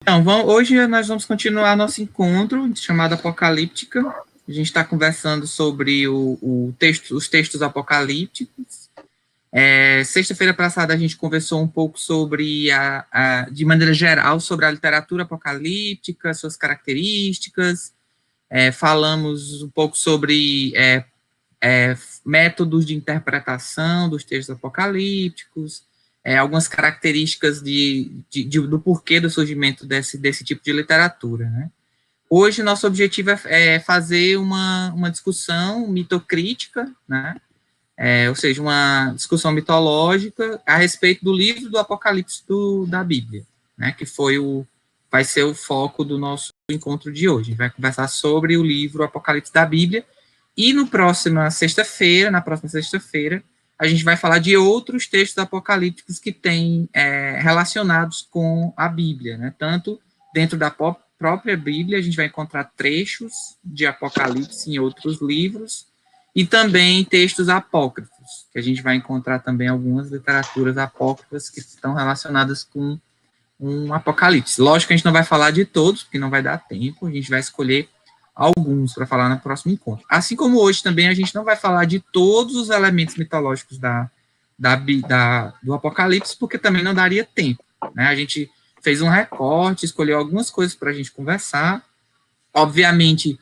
Então, hoje nós vamos continuar nosso encontro chamado Apocalíptica. A gente está conversando sobre os textos apocalípticos. Sexta-feira passada a gente conversou um pouco sobre, de maneira geral, sobre a literatura apocalíptica, suas características. Falamos um pouco sobre métodos de interpretação dos textos apocalípticos, algumas características do porquê do surgimento desse tipo de literatura, né? Hoje, nosso objetivo é fazer uma discussão mitocrítica, né? Ou seja, uma discussão mitológica a respeito do livro do Apocalipse da Bíblia, né? Que vai ser o foco do nosso encontro de hoje. A gente vai conversar sobre o livro Apocalipse da Bíblia e na próxima sexta-feira, a gente vai falar de outros textos apocalípticos que têm relacionados com a Bíblia, né? Tanto dentro da própria Bíblia, a gente vai encontrar trechos de Apocalipse em outros livros, e também textos apócrifos, que a gente vai encontrar também algumas literaturas apócrifas que estão relacionadas com um Apocalipse. Lógico que a gente não vai falar de todos, porque não vai dar tempo, a gente vai escolher alguns para falar no próximo encontro. Assim como hoje também a gente não vai falar de todos os elementos mitológicos do Apocalipse, porque também não daria tempo, né? A gente fez um recorte, escolheu algumas coisas para a gente conversar. Obviamente,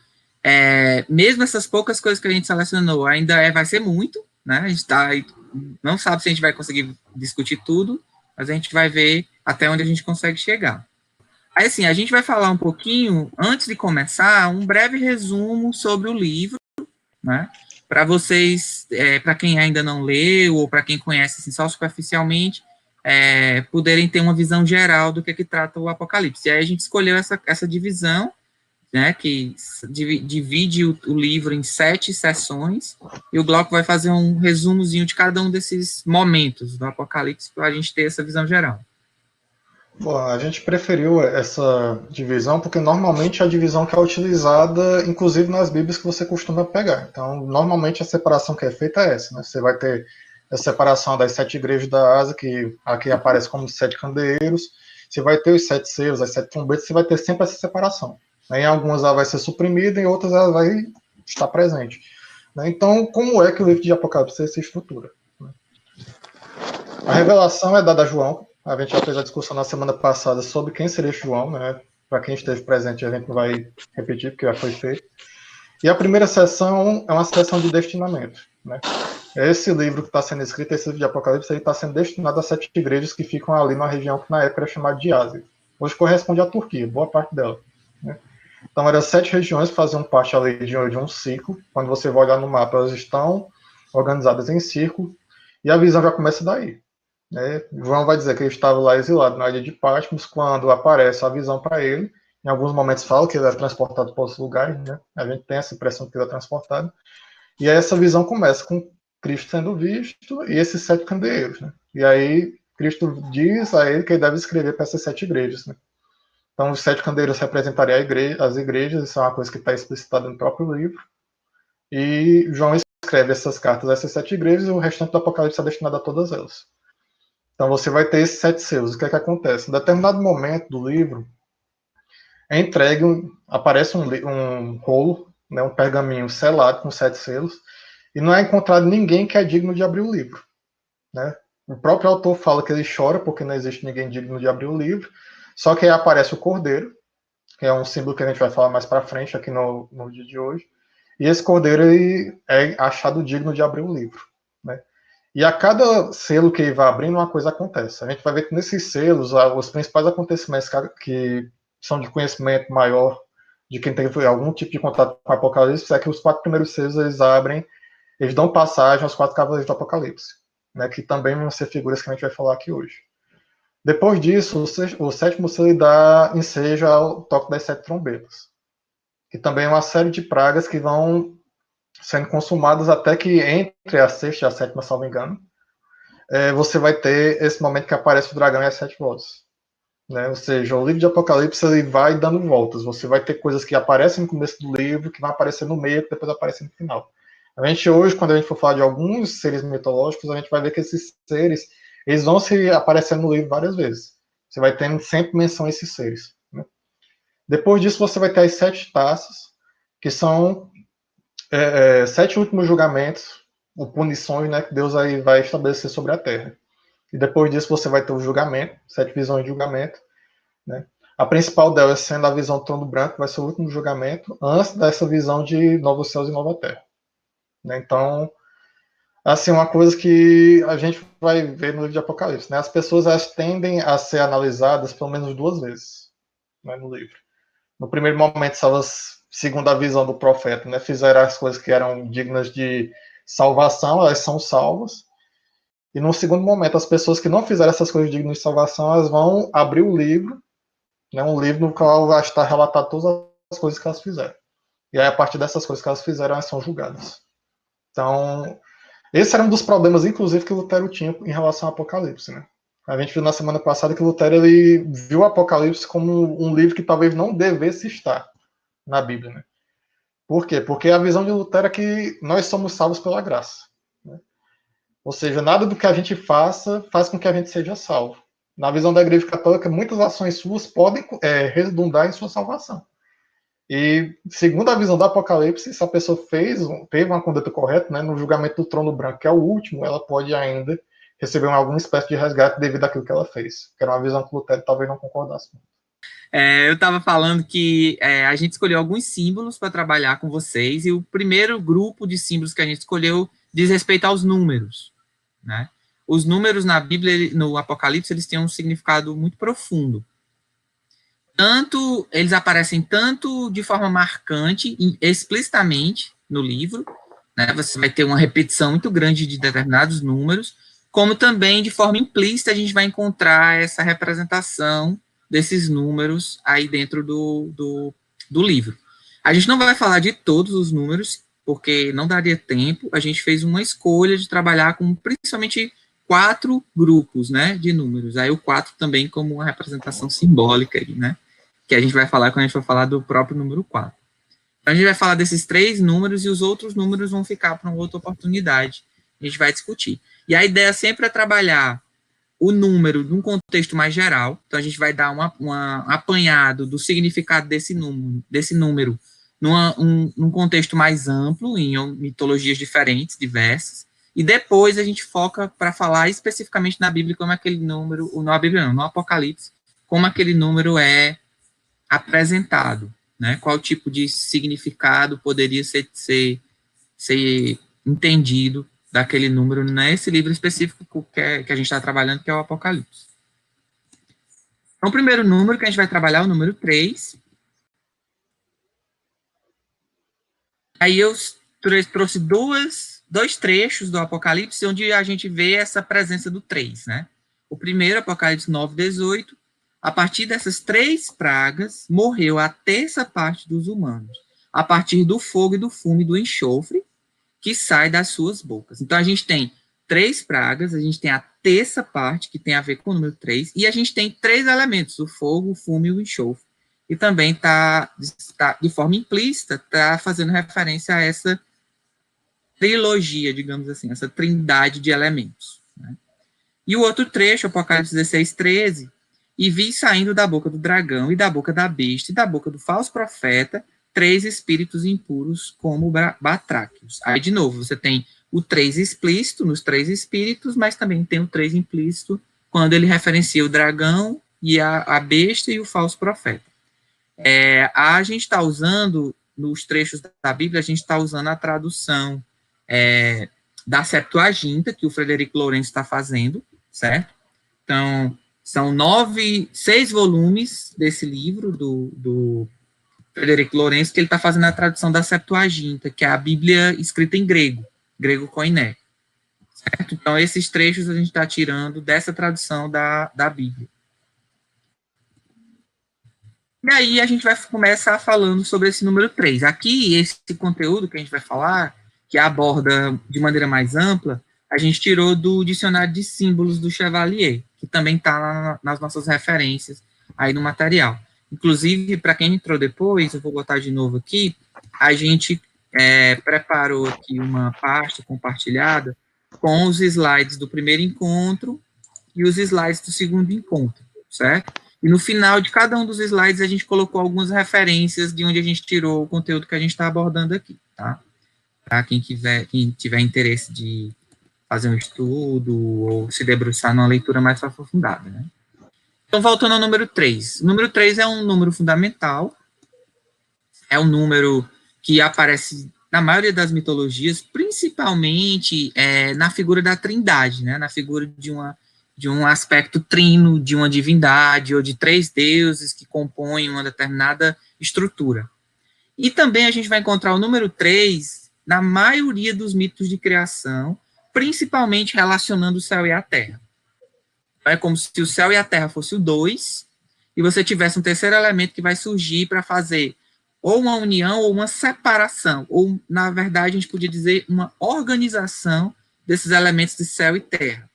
mesmo essas poucas coisas que a gente selecionou, ainda vai ser muito, né? A gente não sabe se a gente vai conseguir discutir tudo, mas a gente vai ver até onde a gente consegue chegar. Aí, assim, a gente vai falar um pouquinho, antes de começar, um breve resumo sobre o livro, né? Para vocês, para quem ainda não leu, ou para quem conhece assim, só superficialmente, poderem ter uma visão geral do que trata o Apocalipse. E aí a gente escolheu essa divisão, né, que divide o livro em 7 sessões, e o Glauco vai fazer um resumozinho de cada um desses momentos do Apocalipse para a gente ter essa visão geral. Bom, a gente preferiu essa divisão porque normalmente é a divisão que é utilizada, inclusive nas Bíblias que você costuma pegar. Então, normalmente a separação que é feita é essa, né? Você vai ter a separação das 7 igrejas da Ásia, que aqui aparece como 7 candeeiros. Você vai ter os 7 selos, as 7 trombetas, você vai ter sempre essa separação. Em algumas ela vai ser suprimida, em outras ela vai estar presente. Então, como é que o livro de Apocalipse se estrutura? A revelação é dada a João. A gente já fez a discussão na semana passada sobre quem seria João, né? Para quem esteve presente, a gente não vai repetir, porque já foi feito. E a primeira sessão é uma sessão de destinamento, né? Esse livro que está sendo escrito, esse livro de Apocalipse, está sendo destinado a 7 igrejas que ficam ali na região que na época era chamada de Ásia. Hoje corresponde à Turquia, boa parte dela, né? Então, eram 7 regiões que faziam parte ali de um ciclo. Quando você vai olhar no mapa, elas estão organizadas em círculo, e a visão já começa daí. João vai dizer que ele estava lá exilado na ilha de Patmos quando aparece a visão para ele. Em alguns momentos fala que ele é transportado para outros lugares, né? A gente tem essa impressão que ele é transportado. E aí essa visão começa com Cristo sendo visto e esses 7 candeeiros, né? E aí Cristo diz a ele que ele deve escrever para essas 7 igrejas, né? Então os 7 candeeiros representariam as igrejas, isso é uma coisa que está explicitada no próprio livro. E João escreve essas cartas a essas 7 igrejas e o restante do Apocalipse é destinado a todas elas. Então você vai ter esses 7 selos. O que é que acontece? Em determinado momento do livro, é entregue, aparece um rolo, né, um pergaminho selado com 7 selos, e não é encontrado ninguém que é digno de abrir o livro. Né? O próprio autor fala que ele chora porque não existe ninguém digno de abrir o livro, só que aí aparece o cordeiro, que é um símbolo que a gente vai falar mais para frente aqui no dia de hoje, e esse cordeiro ele é achado digno de abrir o livro. Né? E a cada selo que vai abrindo, uma coisa acontece. A gente vai ver que nesses selos, os principais acontecimentos que são de conhecimento maior de quem teve algum tipo de contato com o Apocalipse é que os 4 primeiros selos eles abrem, eles dão passagem aos 4 cavaleiros do Apocalipse, né, que também vão ser figuras que a gente vai falar aqui hoje. Depois disso, o sétimo selo enseja o toque das 7 trombetas, que também é uma série de pragas que vão sendo consumadas até que entre a sexta e a sétima, salvo engano, você vai ter esse momento que aparece o dragão e as 7 vozes. Né? Ou seja, o livro de Apocalipse ele vai dando voltas. Você vai ter coisas que aparecem no começo do livro, que vão aparecer no meio, que depois aparecem no final. A gente hoje, quando a gente for falar de alguns seres mitológicos, a gente vai ver que esses seres eles vão se aparecendo no livro várias vezes. Você vai tendo sempre menção a esses seres. Depois disso, você vai ter as 7 taças, que são 7 últimos julgamentos, ou punições, né, que Deus aí vai estabelecer sobre a terra. E depois disso, você vai ter o julgamento, 7 visões de julgamento, né? A principal delas sendo a visão do trono branco, vai ser o último julgamento, antes dessa visão de novos céus e nova terra, né? Então, assim, uma coisa que a gente vai ver no livro de Apocalipse, né? As pessoas elas tendem a ser analisadas pelo menos 2 vezes, né, no livro. No primeiro momento, se elas, segundo a visão do profeta, né, fizeram as coisas que eram dignas de salvação, elas são salvas. E no segundo momento, as pessoas que não fizeram essas coisas dignas de salvação, elas vão abrir o livro, né, um livro no qual vai estar relatado todas as coisas que elas fizeram. E aí, a partir dessas coisas que elas fizeram, elas são julgadas. Então, esse era um dos problemas, inclusive, que Lutero tinha em relação ao Apocalipse, né? A gente viu na semana passada que Lutero ele viu o Apocalipse como um livro que talvez não devesse estar na Bíblia, né? Por quê? Porque a visão de Lutero é que nós somos salvos pela graça, né? Ou seja, nada do que a gente faça faz com que a gente seja salvo. Na visão da Igreja Católica, muitas ações suas podem redundar em sua salvação. E, segundo a visão do Apocalipse, se a pessoa teve uma conduta correta, né, no julgamento do trono branco, que é o último, ela pode ainda receber alguma espécie de resgate devido àquilo que ela fez. Que era uma visão que o Lutero talvez não concordasse. Eu estava falando que a gente escolheu alguns símbolos para trabalhar com vocês, e o primeiro grupo de símbolos que a gente escolheu diz respeito aos números, né? Os números na Bíblia, no Apocalipse, eles têm um significado muito profundo. Eles aparecem tanto de forma marcante, explicitamente no livro, né? Você vai ter uma repetição muito grande de determinados números, como também de forma implícita a gente vai encontrar essa representação desses números aí dentro do livro. A gente não vai falar de todos os números, porque não daria tempo. A gente fez uma escolha de trabalhar com principalmente 4 grupos, né, de números. Aí o 4 também como uma representação simbólica, né, que a gente vai falar quando a gente for falar do próprio número 4. Então, a gente vai falar desses 3 números e os outros números vão ficar para uma outra oportunidade. A gente vai discutir. E a ideia sempre é trabalhar o número num contexto mais geral. Então, a gente vai dar um apanhado do significado desse número num contexto mais amplo, em mitologias diferentes, diversas. E depois a gente foca para falar especificamente na Bíblia como aquele número, na Bíblia não, no Apocalipse, como aquele número é apresentado, né? Qual tipo de significado poderia ser entendido daquele número nesse livro específico que a gente está trabalhando, que é o Apocalipse. Então, o primeiro número que a gente vai trabalhar é o número 3. Aí eu trouxe dois trechos do Apocalipse onde a gente vê essa presença do 3, né? O primeiro, Apocalipse 9:18, a partir dessas 3 pragas, morreu a terça parte dos humanos, a partir do fogo e do fumo e do enxofre que sai das suas bocas. Então, a gente tem 3 pragas, a gente tem a terça parte, que tem a ver com o número 3, e a gente tem 3 elementos, o fogo, o fumo e o enxofre. E também está, de forma implícita, está fazendo referência a essa trilogia, digamos assim, essa trindade de elementos, né? E o outro trecho, Apocalipse 16:13, e vi saindo da boca do dragão, e da boca da besta, e da boca do falso profeta, 3 espíritos impuros como batráquios. Aí, de novo, você tem o 3 explícito nos 3 espíritos, mas também tem o 3 implícito quando ele referencia o dragão e a besta e o falso profeta. A gente está usando, nos trechos da Bíblia, a gente está usando a tradução da Septuaginta, que o Frederico Lourenço está fazendo, certo? Então, são 6 volumes desse livro do Frederico Lourenço, que ele está fazendo a tradução da Septuaginta, que é a Bíblia escrita em grego koiné, certo? Então, esses trechos a gente está tirando dessa tradução da Bíblia. E aí a gente vai começar falando sobre esse número 3. Aqui, esse conteúdo que a gente vai falar, que aborda de maneira mais ampla, a gente tirou do dicionário de símbolos do Chevalier, que também está nas nossas referências aí no material. Inclusive, para quem entrou depois, eu vou botar de novo aqui, a gente preparou aqui uma pasta compartilhada com os slides do primeiro encontro e os slides do segundo encontro, certo? E no final de cada um dos slides, a gente colocou algumas referências de onde a gente tirou o conteúdo que a gente está abordando aqui, tá? Para quem tiver interesse de fazer um estudo ou se debruçar numa leitura mais aprofundada, né? Então, voltando ao número 3. O número 3 é um número fundamental, é um número que aparece na maioria das mitologias, principalmente na figura da trindade, né? Na figura de um aspecto trino, de uma divindade, ou de 3 deuses que compõem uma determinada estrutura. E também a gente vai encontrar o número 3 na maioria dos mitos de criação, principalmente relacionando o céu e a terra. É como se o céu e a terra fossem o 2, e você tivesse um terceiro elemento que vai surgir para fazer ou uma união ou uma separação, ou, na verdade, a gente podia dizer uma organização desses elementos de céu e terra.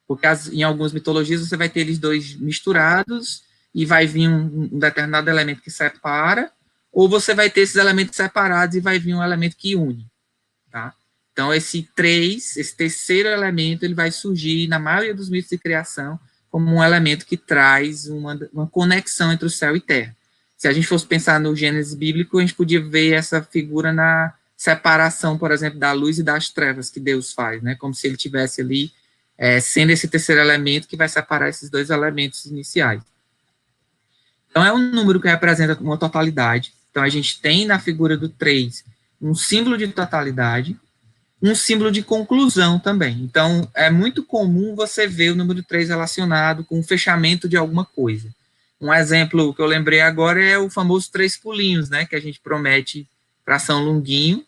Porque em algumas mitologias você vai ter eles dois misturados, e vai vir um determinado elemento que separa, ou você vai ter esses elementos separados e vai vir um elemento que une, tá? Então, esse terceiro elemento, ele vai surgir, na maioria dos mitos de criação, como um elemento que traz uma conexão entre o céu e terra. Se a gente fosse pensar no Gênesis bíblico, a gente podia ver essa figura na separação, por exemplo, da luz e das trevas que Deus faz, né? Como se ele tivesse ali, sendo esse terceiro elemento que vai separar esses dois elementos iniciais. Então, é um número que representa uma totalidade. Então, a gente tem na figura do 3 um símbolo de totalidade, um símbolo de conclusão também. Então, é muito comum você ver o número 3 relacionado com o fechamento de alguma coisa. Um exemplo que eu lembrei agora é o famoso 3 pulinhos, né, que a gente promete para São Longuinho,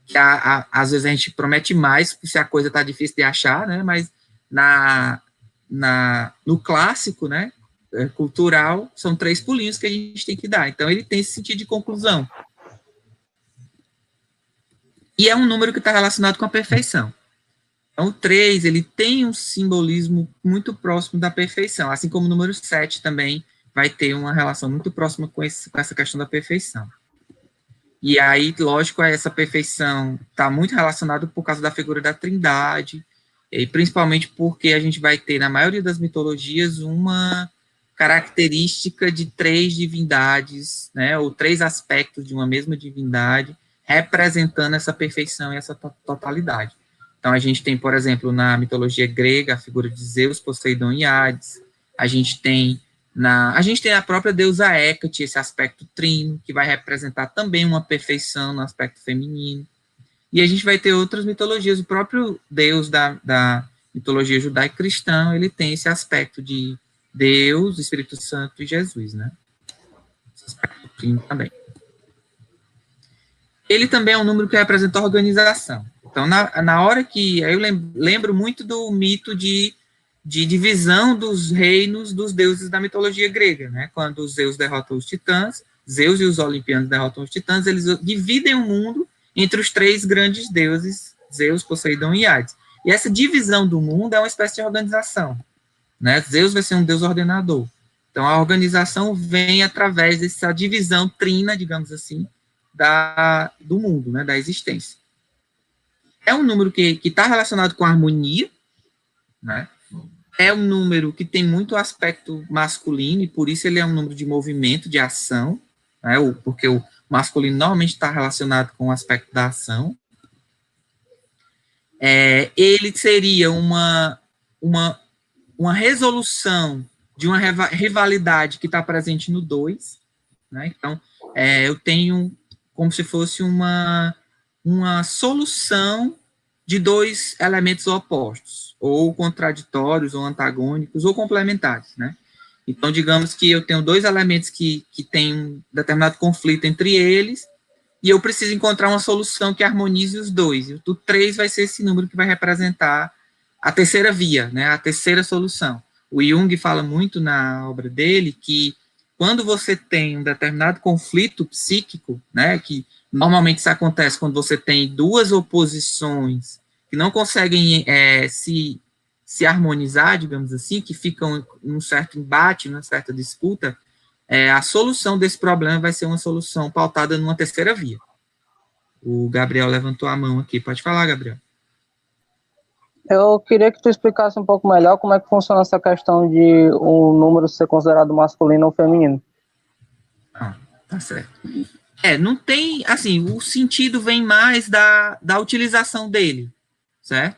que às vezes a gente promete mais, se a coisa está difícil de achar, né, mas no clássico, né, cultural, são 3 pulinhos que a gente tem que dar. Então, ele tem esse sentido de conclusão. E é um número que está relacionado com a perfeição. Então, o 3, ele tem um simbolismo muito próximo da perfeição, assim como o número 7 também vai ter uma relação muito próxima com essa questão da perfeição. E aí, lógico, essa perfeição está muito relacionada por causa da figura da trindade, e principalmente porque a gente vai ter, na maioria das mitologias, uma característica de 3 divindades, né, ou 3 aspectos de uma mesma divindade, representando essa perfeição e essa totalidade. Então, a gente tem, por exemplo, na mitologia grega, a figura de Zeus, Poseidon e Hades. A gente tem a própria deusa Hécate, esse aspecto trino, que vai representar também uma perfeição no aspecto feminino. E a gente vai ter outras mitologias. O próprio Deus da mitologia judaico-cristã, ele tem esse aspecto de Deus, Espírito Santo e Jesus, né? Esse aspecto trino também. Ele também é um número que representa a organização. Então, na hora que... Eu lembro muito do mito de divisão dos reinos dos deuses da mitologia grega, né? Quando Zeus derrota os titãs, Zeus e os olimpianos derrotam os titãs, eles dividem o mundo entre os 3 grandes deuses, Zeus, Poseidon e Hades. E essa divisão do mundo é uma espécie de organização, né? Zeus vai ser um deus ordenador. Então, a organização vem através dessa divisão trina, digamos assim, do mundo, né, da existência. É um número que está relacionado com a harmonia, né? É um número que tem muito aspecto masculino, e por isso ele é um número de movimento, de ação, né? Porque o masculino normalmente está relacionado com o aspecto da ação. Ele seria uma resolução de uma rivalidade que está presente no 2, né? Então, eu tenho como se fosse uma solução de 2 elementos opostos, ou contraditórios, ou antagônicos, ou complementares, né? Então, digamos que eu tenho 2 elementos que têm um determinado conflito entre eles, e eu preciso encontrar uma solução que harmonize os 2. E o 3 vai ser esse número que vai representar a terceira via, né? A terceira solução. O Jung fala muito na obra dele que quando você tem um determinado conflito psíquico, né, que normalmente isso acontece quando você tem 2 oposições que não conseguem se harmonizar, digamos assim, que ficam em um certo embate, numa certa disputa, a solução desse problema vai ser uma solução pautada numa terceira via. O Gabriel levantou a mão aqui. Pode falar, Gabriel. Eu queria que tu explicasse um pouco melhor como é que funciona essa questão de um número ser considerado masculino ou feminino. Ah, tá certo. Não tem, assim, o sentido vem mais da utilização dele, certo?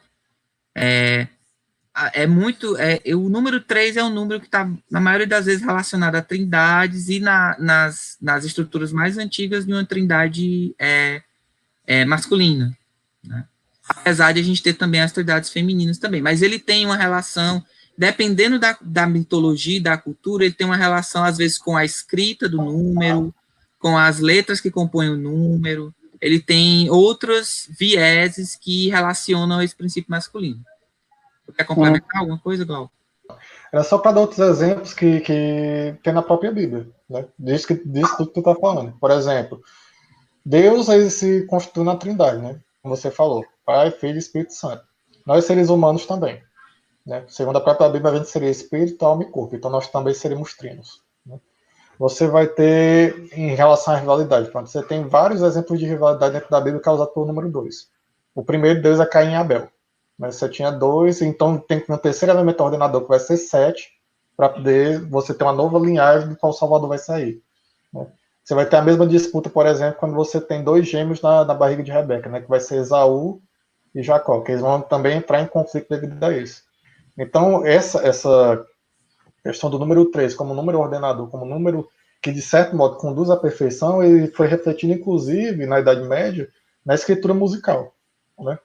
O número 3 é um número que está, na maioria das vezes, relacionado a trindades e nas estruturas mais antigas de uma trindade masculina, né? Apesar de a gente ter também as trindades femininas também, mas ele tem uma relação, dependendo da mitologia e da cultura, ele tem uma relação, às vezes, com a escrita do número, com as letras que compõem o número, ele tem outros vieses que relacionam esse princípio masculino. Quer complementar alguma coisa, Glauco? Era só para dar outros exemplos que tem na própria Bíblia, né? Disso tudo que tu está falando. Por exemplo, Deus ele se constitui na Trindade, né? Como você falou, Pai, Filho e Espírito Santo. Nós, seres humanos, também. Né? Segundo a própria Bíblia, a gente seria espírito, alma e corpo. Então, nós também seríamos trinos. Né? Você vai ter, em relação à rivalidade, pronto, você tem vários exemplos de rivalidade dentro da Bíblia causado pelo número 2. O primeiro deles é Caim e Abel. Mas você tinha 2, então tem um terceiro elemento ordenador que vai ser 7, para poder você ter uma nova linhagem do qual o Salvador vai sair. Né? Você vai ter a mesma disputa, por exemplo, quando você tem 2 gêmeos na barriga de Rebeca, né, que vai ser Esaú e Jacó, que eles vão também entrar em conflito devido a isso. Então, essa questão do número 3 como número ordenador, como número que, de certo modo, conduz à perfeição, ele foi refletido, inclusive, na Idade Média, na escritura musical. Né?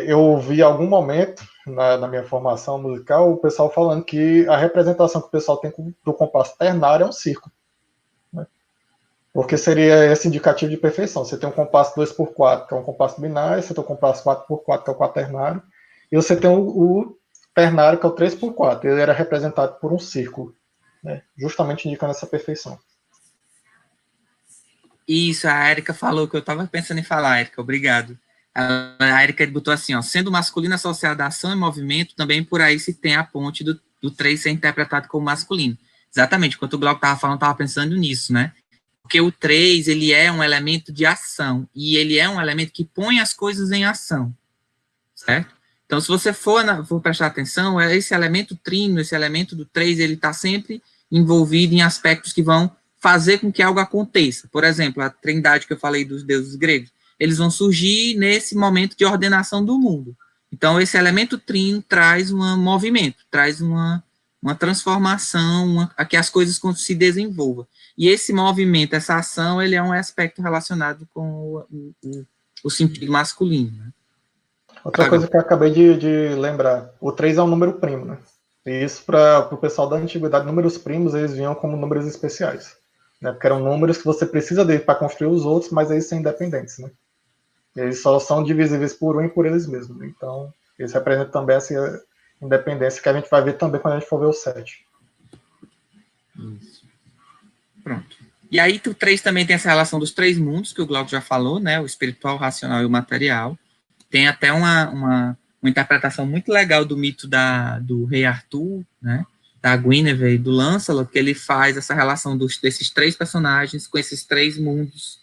Eu ouvi em algum momento, na minha formação musical, o pessoal falando que a representação que o pessoal tem do compasso ternário é um círculo. Né? Porque seria esse indicativo de perfeição. Você tem um compasso 2x4, que é um compasso binário, você tem um compasso 4x4, que é o quaternário, e você tem o ternário, que é o 3x4. Ele era representado por um círculo, né? Justamente indicando essa perfeição. Isso, a Érica falou que eu estava pensando em falar, Érica, obrigado. A Érica botou assim, ó, sendo masculino associado a ação e movimento, também por aí se tem a ponte do 3 ser interpretado como masculino. Exatamente, enquanto o Glauco estava falando, estava pensando nisso, né? Porque o 3, ele é um elemento de ação, e ele é um elemento que põe as coisas em ação, certo? Então, se você for prestar atenção, esse elemento trino, esse elemento do 3, ele está sempre envolvido em aspectos que vão fazer com que algo aconteça. Por exemplo, a trindade que eu falei dos deuses gregos, eles vão surgir nesse momento de ordenação do mundo. Então, esse elemento trino traz um movimento, traz uma transformação, a que as coisas se desenvolvam. E esse movimento, essa ação, ele é um aspecto relacionado com o sentido masculino, né? Outra coisa que eu acabei de lembrar, o 3 é um número primo, né? E isso, para o pessoal da antiguidade, números primos, eles vinham como números especiais. Né? Porque eram números que você precisa dele para construir os outros, mas eles são independentes, né? Eles só são divisíveis por um e por eles mesmos. Né? Então, eles representam também essa independência que a gente vai ver também quando a gente for ver o 7. Isso. Pronto. E aí, o 3 também tem essa relação dos 3 mundos, que o Glauco já falou, né? O espiritual, o racional e o material. Tem até uma interpretação muito legal do mito do rei Arthur, né? Da Guinevere e do Lancelot, que ele faz essa relação desses 3 personagens com esses 3 mundos,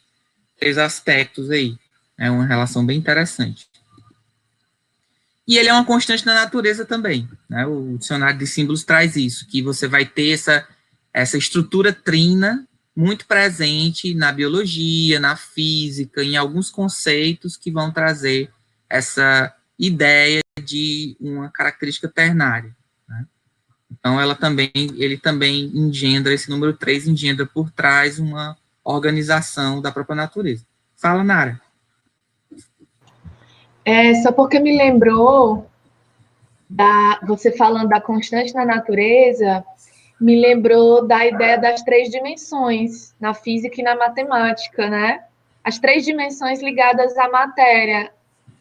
3 aspectos aí. É uma relação bem interessante. E ele é uma constante na natureza também, né? O dicionário de símbolos traz isso, que você vai ter essa estrutura trina muito presente na biologia, na física, em alguns conceitos que vão trazer essa ideia de uma característica ternária. Né? Então, ele também engendra, esse número 3 engendra por trás uma organização da própria natureza. Fala, Nara. Só porque me lembrou, você falando da constante na natureza, me lembrou da ideia das 3 dimensões, na física e na matemática, né? As 3 dimensões ligadas à matéria,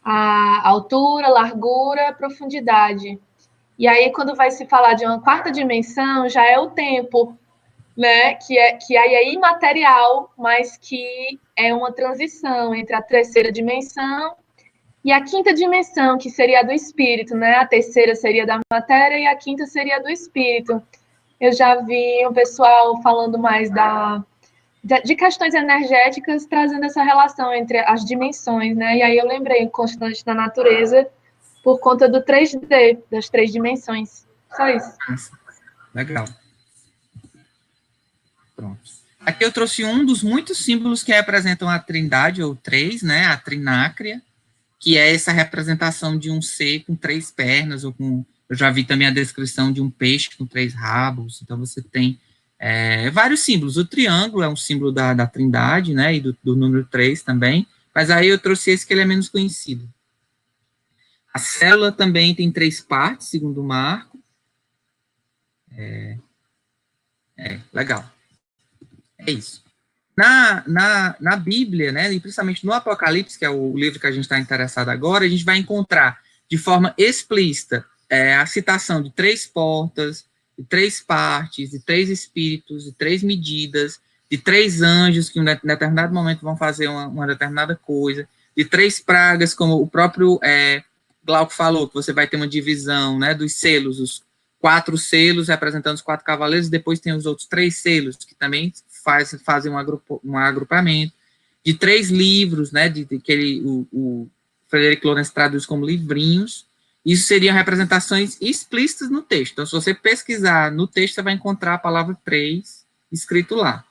a altura, largura, profundidade. E aí, quando vai se falar de uma 4ª dimensão, já é o tempo, né? Que aí é imaterial, mas que é uma transição entre a 3ª dimensão e a 5ª dimensão, que seria a do espírito, né? A 3ª seria da matéria e a 5ª seria a do espírito. Eu já vi um pessoal falando mais de questões energéticas, trazendo essa relação entre as dimensões, né? E aí eu lembrei, constante da natureza, por conta do 3D, das 3 dimensões. Só isso. Legal. Pronto. Aqui eu trouxe um dos muitos símbolos que representam a trindade, ou 3, né, a trinácria, que é essa representação de um ser com 3 pernas, ou com, eu já vi também a descrição de um peixe com 3 rabos, então você tem vários símbolos. O triângulo é um símbolo da trindade, né, e do número 3 também, mas aí eu trouxe esse que ele é menos conhecido. A célula também tem 3 partes, segundo o Marco. Legal. É isso. Na Bíblia, né, e principalmente no Apocalipse, que é o livro que a gente está interessado agora, a gente vai encontrar de forma explícita a citação de 3 portas, de 3 partes, de 3 espíritos, de 3 medidas, de 3 anjos que em determinado momento vão fazer uma determinada coisa, de 3 pragas, como o próprio Glauco falou, que você vai ter uma divisão, né, dos selos, os 4 selos representando os 4 cavaleiros, e depois tem os outros 3 selos, que também fazem um agrupamento, de 3 livros, né, que o Frederic Lorenz traduz como livrinhos. Isso seriam representações explícitas no texto. Então, se você pesquisar no texto, você vai encontrar a palavra 3 escrito lá.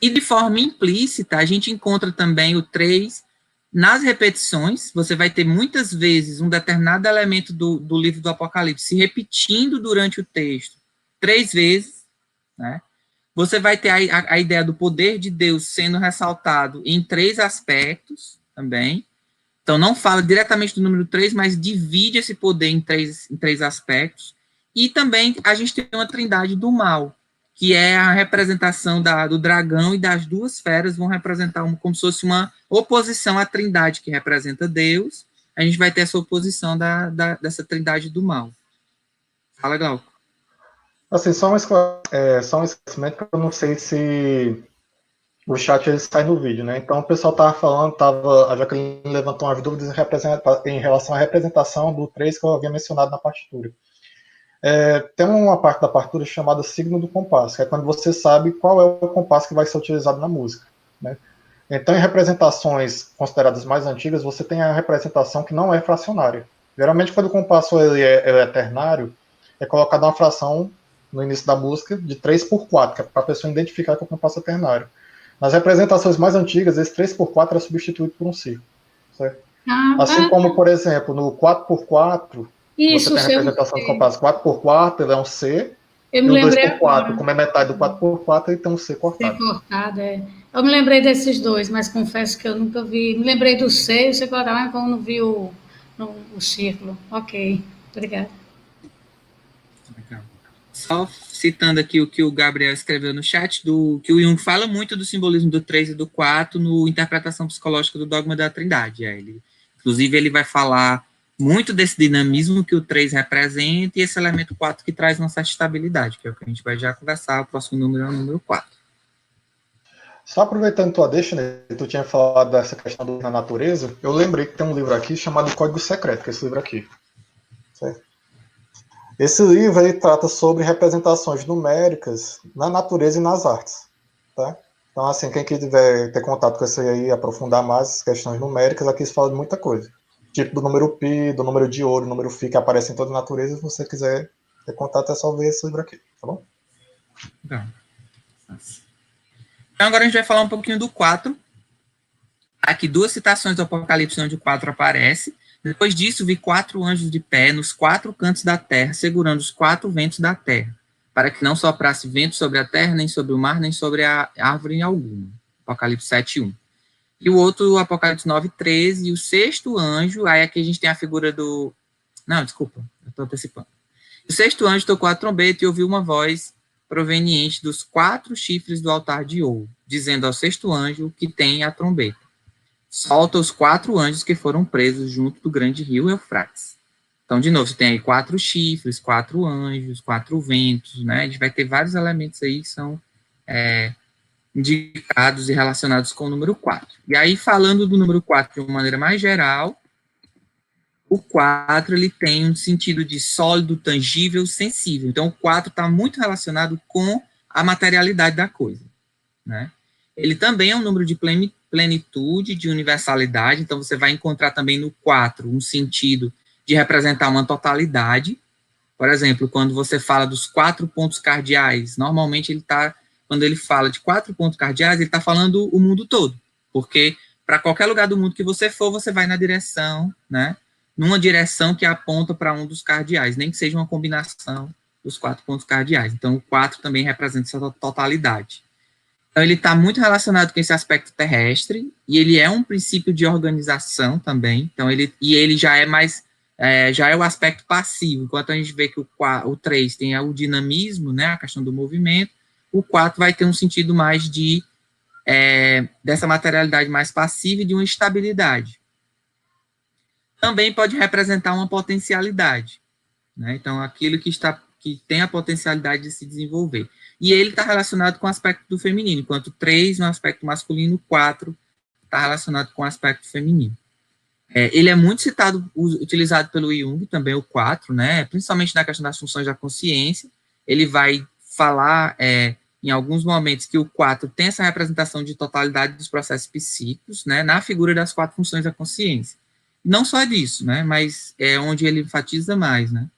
E de forma implícita, a gente encontra também o 3 nas repetições. Você vai ter muitas vezes um determinado elemento do livro do Apocalipse se repetindo durante o texto 3 vezes, né? Você vai ter a ideia do poder de Deus sendo ressaltado em 3 aspectos também. Então, não fala diretamente do número 3, mas divide esse poder em três aspectos. E também a gente tem uma trindade do mal, que é a representação do dragão, e das 2 feras vão representar como se fosse uma oposição à trindade que representa Deus. A gente vai ter essa oposição dessa trindade do mal. Fala, Glauco. Assim, só um esclarecimento, que eu não sei se o chat ele sai no vídeo, né? Então o pessoal estava falando, a Jacqueline levantou umas dúvidas em relação à representação do 3 que eu havia mencionado na partitura. Tem uma parte da partitura chamada signo do compasso, que é quando você sabe qual é o compasso que vai ser utilizado na música, né? Então, em representações consideradas mais antigas, você tem a representação que não é fracionária. Geralmente, quando o compasso ele é ternário, é colocada uma fração no início da música de 3/4, que é para a pessoa identificar que o compasso é ternário. Nas representações mais antigas, esse 3/4 é substituído por um círculo, certo? Assim como, por exemplo, no 4/4, você tem a representação do compasso 4/4, ele é um C, e o 2/4, como é metade do 4/4, ele tem um C cortado. C cortado, Eu me lembrei desses 2, mas confesso que eu nunca vi. Me lembrei do C e o C cortado, mas como não vi o círculo. Ok, obrigada. Só citando aqui o que o Gabriel escreveu no chat, que o Jung fala muito do simbolismo do 3 e do 4 no Interpretação Psicológica do Dogma da Trindade. Inclusive, ele vai falar muito desse dinamismo que o 3 representa e esse elemento 4 que traz uma certa estabilidade, que é o que a gente vai já conversar. O próximo número é o número 4. Só aproveitando tua deixa, né, tu tinha falado dessa questão da natureza, eu lembrei que tem um livro aqui chamado Código Secreto, que é esse livro aqui. Certo? Esse livro ele trata sobre representações numéricas na natureza e nas artes. Tá? Então, assim, quem quiser ter contato com isso aí, aprofundar mais as questões numéricas, aqui se fala de muita coisa. Tipo do número pi, do número de ouro, do número fi, que aparece em toda a natureza. Se você quiser ter contato, é só ver esse livro aqui, tá bom? Então, agora a gente vai falar um pouquinho do 4. Aqui 2 citações do Apocalipse onde o 4 aparece. Depois disso, vi 4 anjos de pé nos 4 cantos da terra, segurando os 4 ventos da terra, para que não soprasse vento sobre a terra, nem sobre o mar, nem sobre a árvore alguma. Apocalipse 7:1. E o outro, Apocalipse 9:13, e o 6º anjo, aí aqui a gente tem a figura do... Não, desculpa, eu estou antecipando. O 6º anjo tocou a trombeta e ouviu uma voz proveniente dos 4 chifres do altar de ouro, dizendo ao 6º anjo que tem a trombeta: solta os 4 anjos que foram presos junto do grande rio Eufrates. Então, de novo, você tem aí 4 chifres, 4 anjos, 4 ventos, né? A gente vai ter vários elementos aí que são indicados e relacionados com o número 4. E aí, falando do número 4 de uma maneira mais geral, o 4 ele tem um sentido de sólido, tangível, sensível. Então, o 4 está muito relacionado com a materialidade da coisa, né? Ele também é um número de plenitude, de universalidade, então você vai encontrar também no 4 um sentido de representar uma totalidade. Por exemplo, quando você fala dos 4 pontos cardeais, normalmente quando ele fala de 4 pontos cardeais, ele está falando o mundo todo, porque para qualquer lugar do mundo que você for, você vai na direção, né, numa direção que aponta para um dos cardeais, nem que seja uma combinação dos 4 pontos cardeais. Então, o 4 também representa essa totalidade. Então, ele está muito relacionado com esse aspecto terrestre, e ele é um princípio de organização também, então ele já é mais, já é o aspecto passivo, enquanto a gente vê que o 3 tem o dinamismo, né, a questão do movimento, o 4 vai ter um sentido mais dessa materialidade mais passiva e de uma estabilidade. Também pode representar uma potencialidade, né, então aquilo que tem a potencialidade de se desenvolver. E ele está relacionado com o aspecto do feminino, enquanto o 3 no aspecto masculino, o 4 está relacionado com o aspecto feminino. Ele é muito utilizado pelo Jung, também o 4, né, principalmente na questão das funções da consciência. Ele vai falar, em alguns momentos, que o 4 tem essa representação de totalidade dos processos psíquicos, né, na figura das 4 funções da consciência. Não só disso, né, mas é onde ele enfatiza mais, né,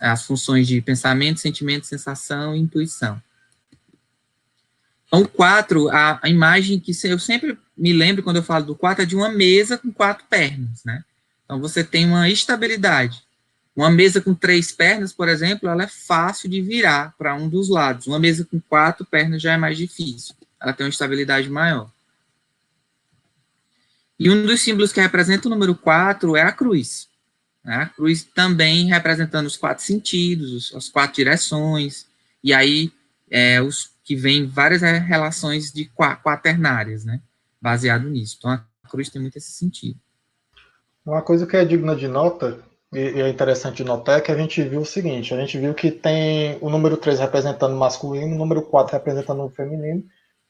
as funções de pensamento, sentimento, sensação e intuição. Então, o 4, a imagem que eu sempre me lembro quando eu falo do 4 é de uma mesa com 4 pernas, né? Então, você tem uma estabilidade. Uma mesa com 3 pernas, por exemplo, ela é fácil de virar para um dos lados. Uma mesa com 4 pernas já é mais difícil. Ela tem uma estabilidade maior. E um dos símbolos que representa o número 4 é a cruz. A cruz também representando os 4 sentidos, as 4 direções, e aí que vem várias relações de quaternárias, né, baseado nisso. Então, a cruz tem muito esse sentido. Uma coisa que é digna de nota, e é interessante de notar, é que a gente viu o seguinte, a gente viu que tem o número 3 representando o masculino, o número 4 representando o feminino,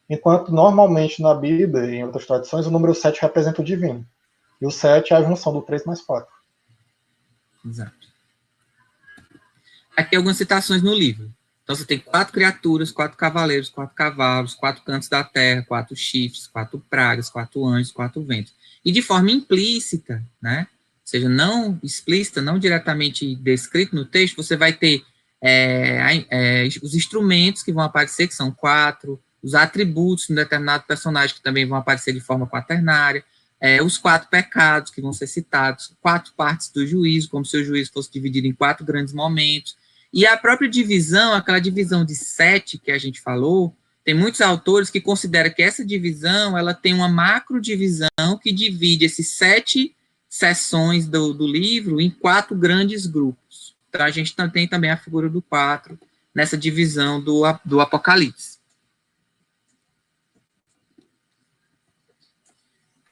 enquanto normalmente na Bíblia e em outras tradições, o número 7 representa o divino. E o 7 é a junção do 3 mais 4. Exato. Aqui algumas citações no livro. Então, você tem 4 criaturas, 4 cavaleiros, 4 cavalos, 4 cantos da terra, 4 chifres, 4 pragas, 4 anjos, 4 ventos. E de forma implícita, né? Ou seja, não explícita, não diretamente descrito no texto, você vai ter os instrumentos que vão aparecer, que são 4, os atributos de um determinado personagem que também vão aparecer de forma quaternária, os 4 pecados que vão ser citados, 4 partes do juízo, como se o juízo fosse dividido em 4 grandes momentos. E a própria divisão, aquela divisão de 7 que a gente falou, tem muitos autores que consideram que essa divisão, ela tem uma macro divisão que divide esses 7 seções do livro em 4 grandes grupos. Então, a gente tem também a figura do 4 nessa divisão do Apocalipse.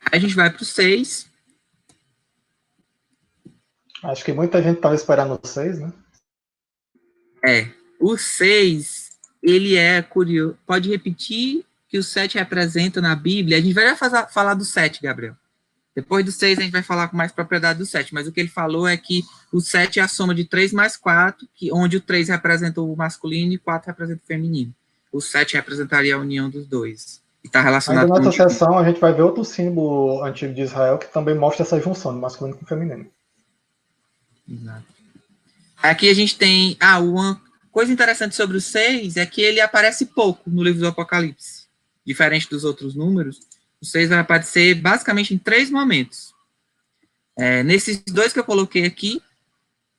Aí a gente vai para o 6. Acho que muita gente estava esperando o 6, né? O 6, ele é curioso. Pode repetir que o 7 representa na Bíblia? A gente vai falar do 7, Gabriel. Depois do 6, a gente vai falar com mais propriedade do 7, mas o que ele falou é que o 7 é a soma de 3 mais 4, onde o 3 representa o masculino e o 4 representa o feminino. O 7 representaria a união dos dois. E está relacionado ainda nessa sessão, a gente vai ver outro símbolo antigo de Israel que também mostra essa junção de masculino com feminino. Exato. Aqui a gente tem... uma coisa interessante sobre o 6 é que ele aparece pouco no livro do Apocalipse. Diferente dos outros números, o 6 vai aparecer basicamente em 3 momentos. Nesses 2 que eu coloquei aqui,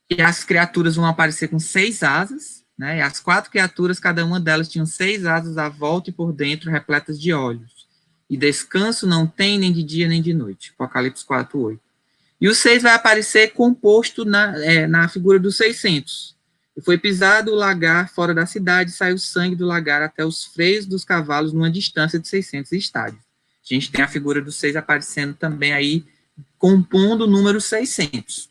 que as criaturas vão aparecer com 6 asas, né? E as 4 criaturas, cada uma delas tinham 6 asas à volta e por dentro, repletas de olhos. E descanso não tem nem de dia nem de noite. Apocalipse 4:8. E o 6 vai aparecer composto na figura dos 600. E foi pisado o lagar fora da cidade, saiu sangue do lagar até os freios dos cavalos numa distância de 600 estádios. A gente tem a figura do 6 aparecendo também aí, compondo o número 600.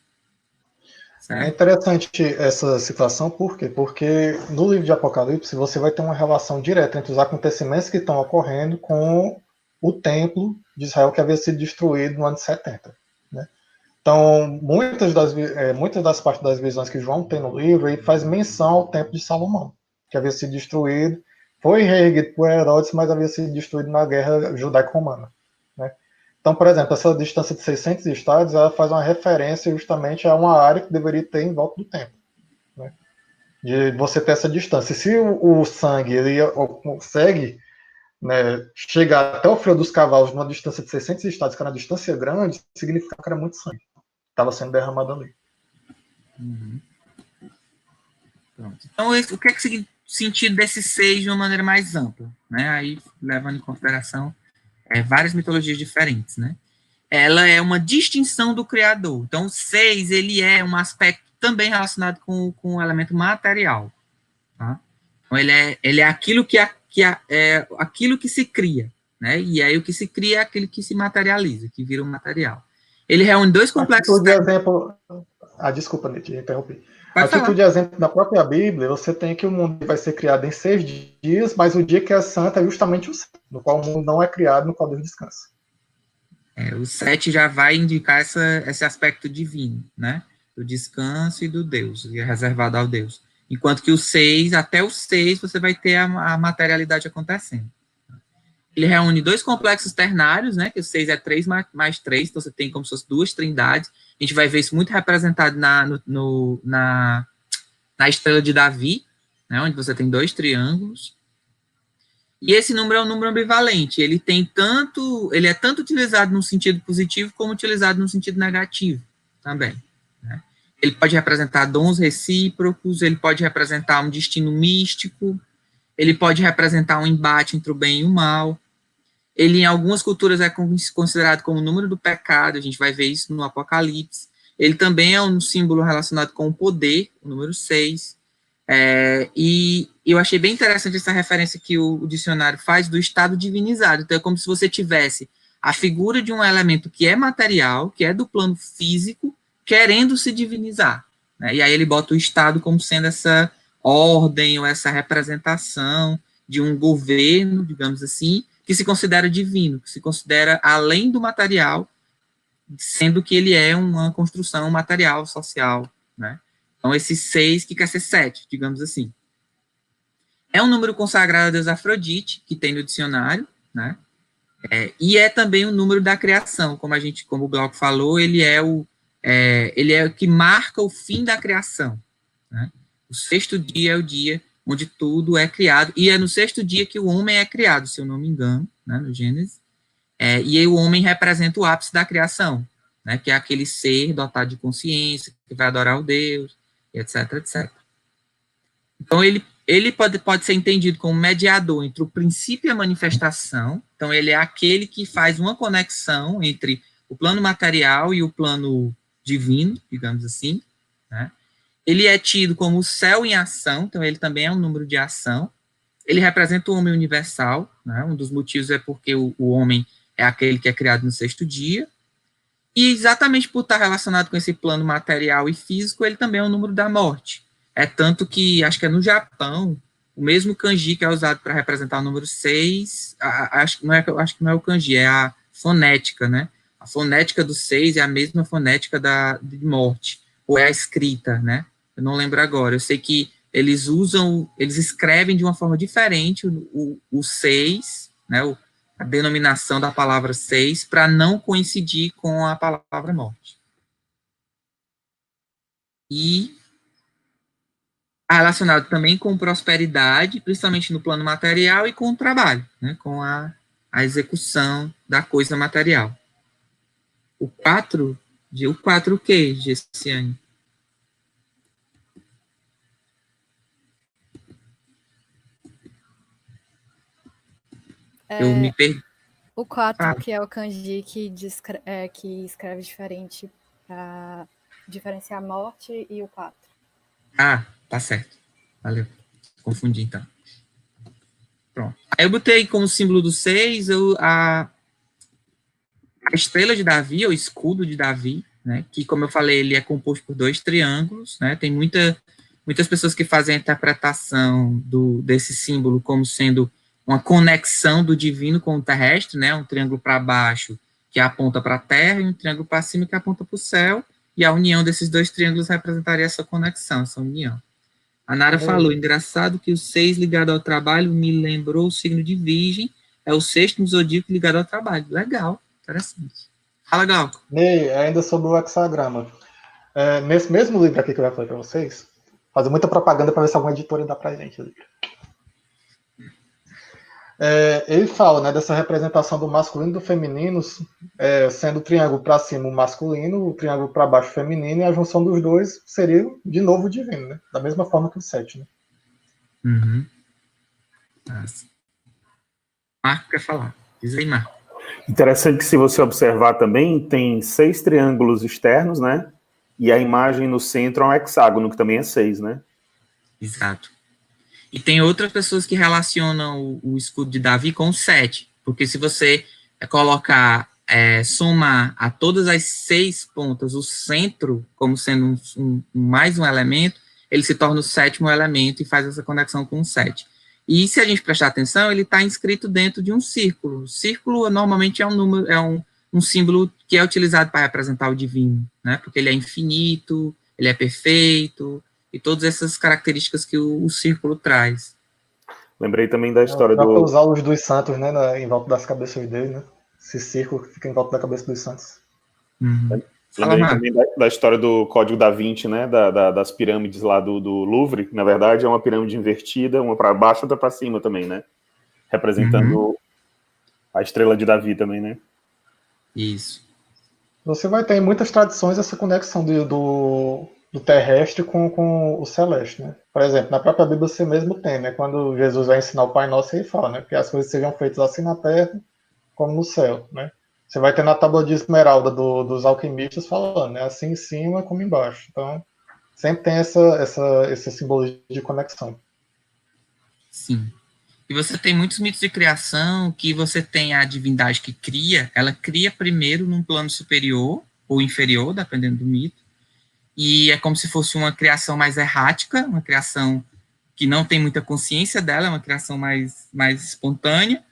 Certo? É interessante essa situação, por quê? Porque no livro de Apocalipse você vai ter uma relação direta entre os acontecimentos que estão ocorrendo com o templo de Israel que havia sido destruído no ano de 70. Né? Então, muitas das partes das visões que João tem no livro, ele faz menção ao templo de Salomão, que havia sido destruído foi reerguido por Herodes, mas havia sido destruído na guerra judaico-romana, né? Então, por exemplo, essa distância de 600 estádios, ela faz uma referência justamente a uma área que deveria ter em volta do templo, né? De você ter essa distância. E se o sangue ele consegue, né, chegar até o frio dos cavalos numa distância de 600 estádios, que era uma distância grande, significa que era muito sangue. Estava sendo derramado ali. Uhum. Pronto. Então, o que é que sentido desse 6 de uma maneira mais ampla, né? Aí, levando em consideração várias mitologias diferentes, né? Ela é uma distinção do Criador. Então, o 6, ele é um aspecto também relacionado com o elemento material, tá? Então, ele é aquilo aquilo que se cria, né? E aí o que se cria é aquilo que se materializa, que vira um material. Ele reúne dois complexos... De exemplo... desculpa, Nete, interrompi. A título de exemplo da própria Bíblia, você tem que o mundo vai ser criado em 6 dias, mas o dia que é santo é justamente o 7, no qual o mundo não é criado, no qual Deus descansa. O 7 já vai indicar esse aspecto divino, né? Do descanso e do Deus, e é reservado ao Deus. Enquanto que o 6, até o 6, você vai ter a materialidade acontecendo. Ele reúne dois complexos ternários, né? Que o 6 é 3 mais 3, então você tem como se fosse duas trindades. A gente vai ver isso muito representado na estrela de Davi, né, onde você tem dois triângulos. E esse número é um número ambivalente. Ele é tanto utilizado no sentido positivo como utilizado no sentido negativo também, né? Ele pode representar dons recíprocos, ele pode representar um destino místico, ele pode representar um embate entre o bem e o mal. Ele, em algumas culturas, é considerado como o número do pecado, a gente vai ver isso no Apocalipse. Ele também é um símbolo relacionado com o poder, o número 6. E eu achei bem interessante essa referência que o dicionário faz do estado divinizado. Então, é como se você tivesse a figura de um elemento que é material, que é do plano físico, querendo se divinizar, né? E aí ele bota o estado como sendo essa ordem ou essa representação de um governo, digamos assim, que se considera divino, que se considera além do material, sendo que ele é uma construção material, social, né? Então, esse 6 que quer ser 7, digamos assim. É um número consagrado a Deus Afrodite, que tem no dicionário, né? E é também o número da criação, como o Glauco falou, ele é o que marca o fim da criação, né? O sexto dia é o dia onde tudo é criado, e é no sexto dia que o homem é criado, se eu não me engano, né, no Gênesis, e aí o homem representa o ápice da criação, né, que é aquele ser dotado de consciência, que vai adorar o Deus, etc, etc. Então, ele pode ser entendido como mediador entre o princípio e a manifestação. Então, ele é aquele que faz uma conexão entre o plano material e o plano divino, digamos assim, né? Ele é tido como o céu em ação, então ele também é um número de ação. Ele representa o homem universal, né? Um dos motivos é porque o homem é aquele que é criado no sexto dia. E exatamente por estar relacionado com esse plano material e físico, ele também é um número da morte. É tanto que, acho que é no Japão, o mesmo kanji que é usado para representar o número 6, acho que não é o kanji, é a fonética, né? A fonética do 6 é a mesma fonética de morte, ou é a escrita, né? Eu não lembro agora. Eu sei que eles escrevem de uma forma diferente o 6, né? A denominação da palavra 6, para não coincidir com a palavra morte. E relacionado também com prosperidade, principalmente no plano material, e com o trabalho, né? Com a execução da coisa material. O 4 o que, Gessiane? Eu me perdi. O 4, que é o kanji que escreve diferente para diferenciar a morte, e o 4. Tá certo. Valeu. Confundi, então. Pronto. Aí eu botei como símbolo do 6 a estrela de Davi, ou escudo de Davi, né? Que, como eu falei, ele é composto por dois triângulos, né? Tem muitas pessoas que fazem a interpretação desse símbolo como sendo uma conexão do divino com o terrestre, né? Um triângulo para baixo que aponta para a terra e um triângulo para cima que aponta para o céu, e a união desses dois triângulos representaria essa conexão, essa união. A Nara falou, engraçado que o 6 ligado ao trabalho me lembrou o signo de Virgem, é o 6º no zodíaco ligado ao trabalho. Legal, interessante. Fala, Galco. Ney, ainda sobre o hexagrama. Nesse mesmo livro aqui que eu já falei para vocês, fazer muita propaganda para ver se alguma editora dá pra gente. Ele fala, né, dessa representação do masculino e do feminino, sendo o triângulo para cima o masculino, o triângulo para baixo o feminino, e a junção dos dois seria, de novo, o divino, né? Da mesma forma que o 7, né? Uhum. Marco quer falar. Diz aí, Marco. Interessante que, se você observar também, tem 6 triângulos externos, né? E a imagem no centro é um hexágono, que também é 6, né? Exato. E tem outras pessoas que relacionam o escudo de Davi com o 7, porque se você colocar, somar a todas as 6 pontas o centro como sendo mais um elemento, ele se torna o 7º elemento e faz essa conexão com o 7. E se a gente prestar atenção, ele está inscrito dentro de um círculo. O círculo normalmente é um número, um símbolo que é utilizado para representar o divino, né? Porque ele é infinito, ele é perfeito, e todas essas características que o círculo traz. Lembrei também da história do... usar os dos santos, né, em volta das cabeças dele, né? Esse círculo que fica em volta da cabeça dos santos. Uhum. Lembrei também da história do Código da Vinci, né? Das pirâmides lá do Louvre, que na verdade é uma pirâmide invertida, uma para baixo e outra para cima também, né? Representando a estrela de Davi também, né? Isso. Você vai ter em muitas tradições essa conexão do terrestre com o celeste, né? Por exemplo, na própria Bíblia você mesmo tem, né? Quando Jesus vai ensinar o Pai Nosso, ele fala, né? Que as coisas sejam feitas assim na terra como no céu, né? Você vai ter na tábua de esmeralda dos alquimistas falando, né? Assim em cima como embaixo. Então, sempre tem esse simbologia de conexão. Sim. E você tem muitos mitos de criação que você tem a divindade que cria, ela cria primeiro num plano superior ou inferior, dependendo do mito, e é como se fosse uma criação mais errática, uma criação que não tem muita consciência dela, é uma criação mais espontânea,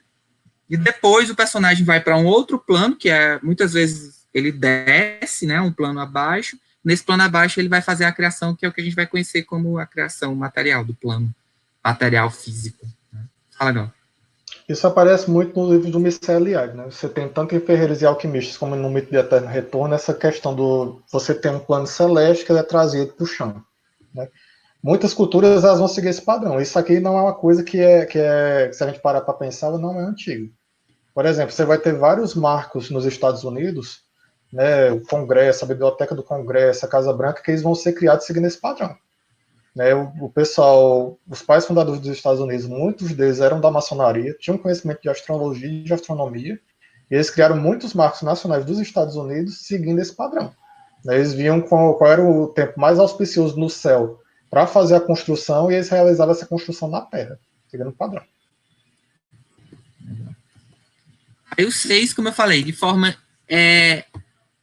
e depois o personagem vai para um outro plano, que muitas vezes ele desce, né, um plano abaixo. Nesse plano abaixo ele vai fazer a criação, que é o que a gente vai conhecer como a criação material, do plano material físico. Né? Fala, Gal. Isso aparece muito no livro do Mircea Eliade, né? Você tem tanto em Ferreiros e Alquimistas como no Mito de Eterno Retorno essa questão do você ter um plano celeste que ele é trazido para o chão, né? Muitas culturas elas vão seguir esse padrão. Isso aqui não é uma coisa que se a gente parar para pensar, ela não é antiga. Por exemplo, você vai ter vários marcos nos Estados Unidos, né? O Congresso, a Biblioteca do Congresso, a Casa Branca, que eles vão ser criados seguindo esse padrão. Né, o pessoal, os pais fundadores dos Estados Unidos, muitos deles eram da maçonaria, tinham conhecimento de astrologia e de astronomia, e eles criaram muitos marcos nacionais dos Estados Unidos seguindo esse padrão. Né, eles viam qual era o tempo mais auspicioso no céu para fazer a construção, e eles realizavam essa construção na Terra, seguindo o padrão. Aí o 6, como eu falei, de forma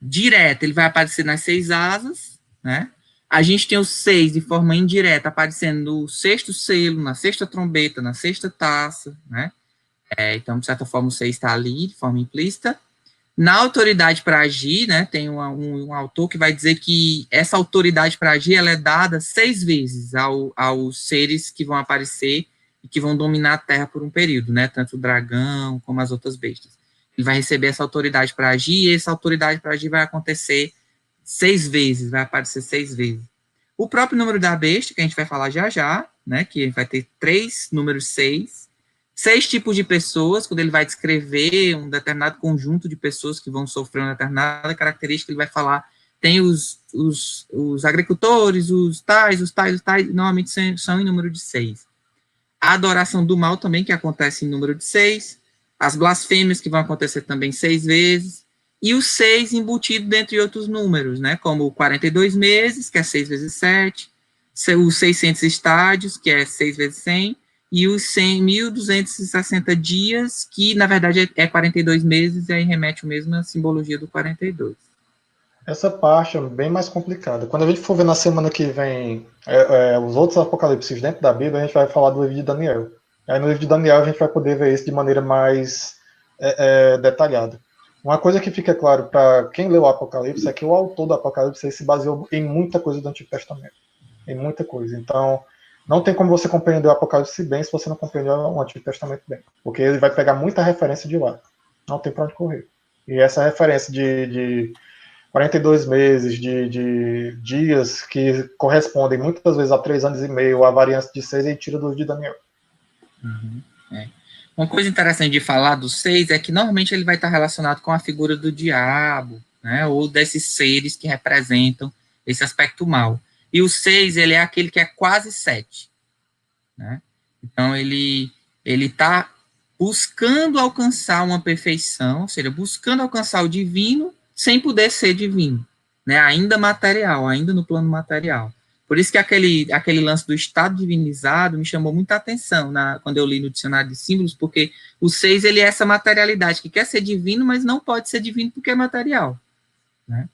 direta, ele vai aparecer nas 6 asas, né? A gente tem o 6 de forma indireta, aparecendo no 6º selo, na 6ª trombeta, na 6ª taça, né? Então, de certa forma, o 6 está ali, de forma implícita. Na autoridade para agir, né, tem um autor que vai dizer que essa autoridade para agir ela é dada 6 vezes aos seres que vão aparecer e que vão dominar a Terra por um período, né? Tanto o dragão como as outras bestas. Ele vai receber essa autoridade para agir, e essa autoridade para agir vai acontecer 6 vezes, vai aparecer 6 vezes. O próprio número da besta, que a gente vai falar já, né, que vai ter 3 números 6 tipos de pessoas, quando ele vai descrever um determinado conjunto de pessoas que vão sofrer uma determinada característica, ele vai falar, tem os agricultores, os tais, normalmente são em número de 6. A adoração do mal também, que acontece em número de 6, as blasfêmias, que vão acontecer também 6 vezes, e o 6 embutido dentre outros números, né, como 42 meses, que é 6 vezes 7, os 600 estádios, que é 6 vezes 100, e os 1.260 dias, que na verdade é 42 meses, e aí remete mesmo à simbologia do 42. Essa parte é bem mais complicada. Quando a gente for ver na semana que vem os outros apocalipses dentro da Bíblia, a gente vai falar do livro de Daniel. Aí no livro de Daniel a gente vai poder ver isso de maneira mais detalhada. Uma coisa que fica claro para quem leu o Apocalipse é que o autor do Apocalipse se baseou em muita coisa do Antigo Testamento. Em muita coisa. Então, Não tem como você compreender o Apocalipse bem se você não compreender o Antigo Testamento bem. Porque ele vai pegar muita referência de lá. Não tem para onde correr. E essa referência de 42 meses, de dias, que correspondem muitas vezes a 3 anos e meio, a variância de 6, ele tira do livro de Daniel. Uma coisa interessante de falar do 6 é que normalmente ele vai estar relacionado com a figura do diabo, né, ou desses seres que representam esse aspecto mal. E o 6, ele é aquele que é quase 7. Né? Então, ele está buscando alcançar uma perfeição, ou seja, buscando alcançar o divino sem poder ser divino, né? Ainda material, ainda no plano material. Por isso que aquele lance do estado divinizado me chamou muita atenção quando eu li no dicionário de símbolos, porque o 6, ele é essa materialidade que quer ser divino, mas não pode ser divino porque é material. Né?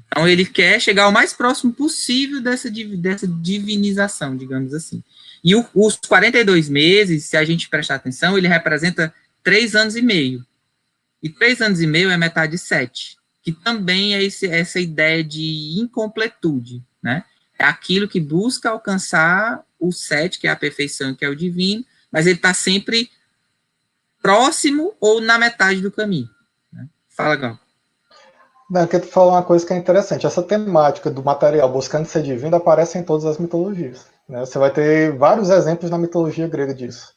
Então, ele quer chegar ao mais próximo possível dessa divinização, digamos assim. E os 42 meses, se a gente prestar atenção, ele representa 3 anos e meio. E 3 anos e meio é metade de 7, que também é essa ideia de incompletude, né? É aquilo que busca alcançar o 7, que é a perfeição, que é o divino, mas ele está sempre próximo ou na metade do caminho. Né? Fala, Gal. Eu quero falar uma coisa que é interessante. Essa temática do material buscando ser divino aparece em todas as mitologias. Né? Você vai ter vários exemplos na mitologia grega disso.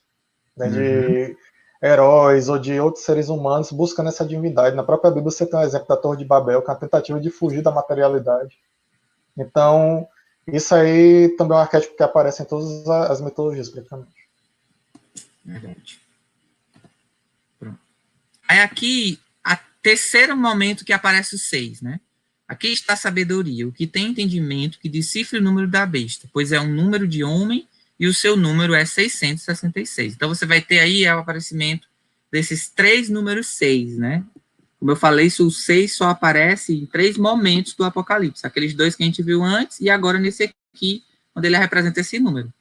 Né? De heróis ou de outros seres humanos buscando essa divindade. Na própria Bíblia você tem um exemplo da Torre de Babel, que é uma tentativa de fugir da materialidade. Então, isso aí também é um arquétipo que aparece em todas as mitologias, praticamente. Verdade. Pronto. Aí aqui, a terceiro momento que aparece o 6, né? Aqui está a sabedoria, o que tem entendimento, que decifre o número da besta, pois é um número de homem e o seu número é 666. Então, você vai ter aí o aparecimento desses 3 números 6, né? Como eu falei, o 6 só aparece em 3 momentos do Apocalipse. Aqueles 2 que a gente viu antes e agora nesse aqui, onde ele representa esse número.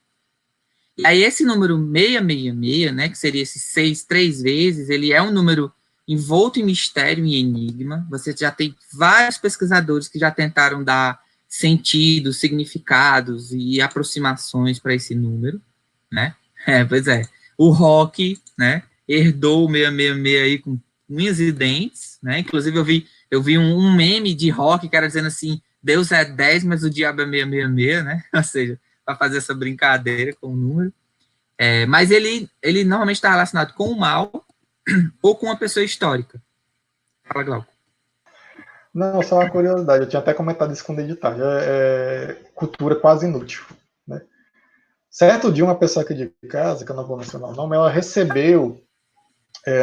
E aí, esse número 666, né, que seria esse 6 3 vezes, ele é um número envolto em mistério e enigma. Você já tem vários pesquisadores que já tentaram dar sentidos, significados e aproximações para esse número, né? Pois é. O Rock, né, herdou o 666 aí com unhas e dentes, né? Inclusive eu vi um meme de Rock que era dizendo assim: Deus é 10, mas o diabo é 666, né? Ou seja, para fazer essa brincadeira com o número. Mas ele normalmente está relacionado com o mal ou com uma pessoa histórica. Fala, Glauco. Não, só uma curiosidade, eu tinha até comentado isso com o Deditagem, cultura quase inútil. Né? Certo dia, uma pessoa aqui de casa, que eu não vou mencionar o nome, ela recebeu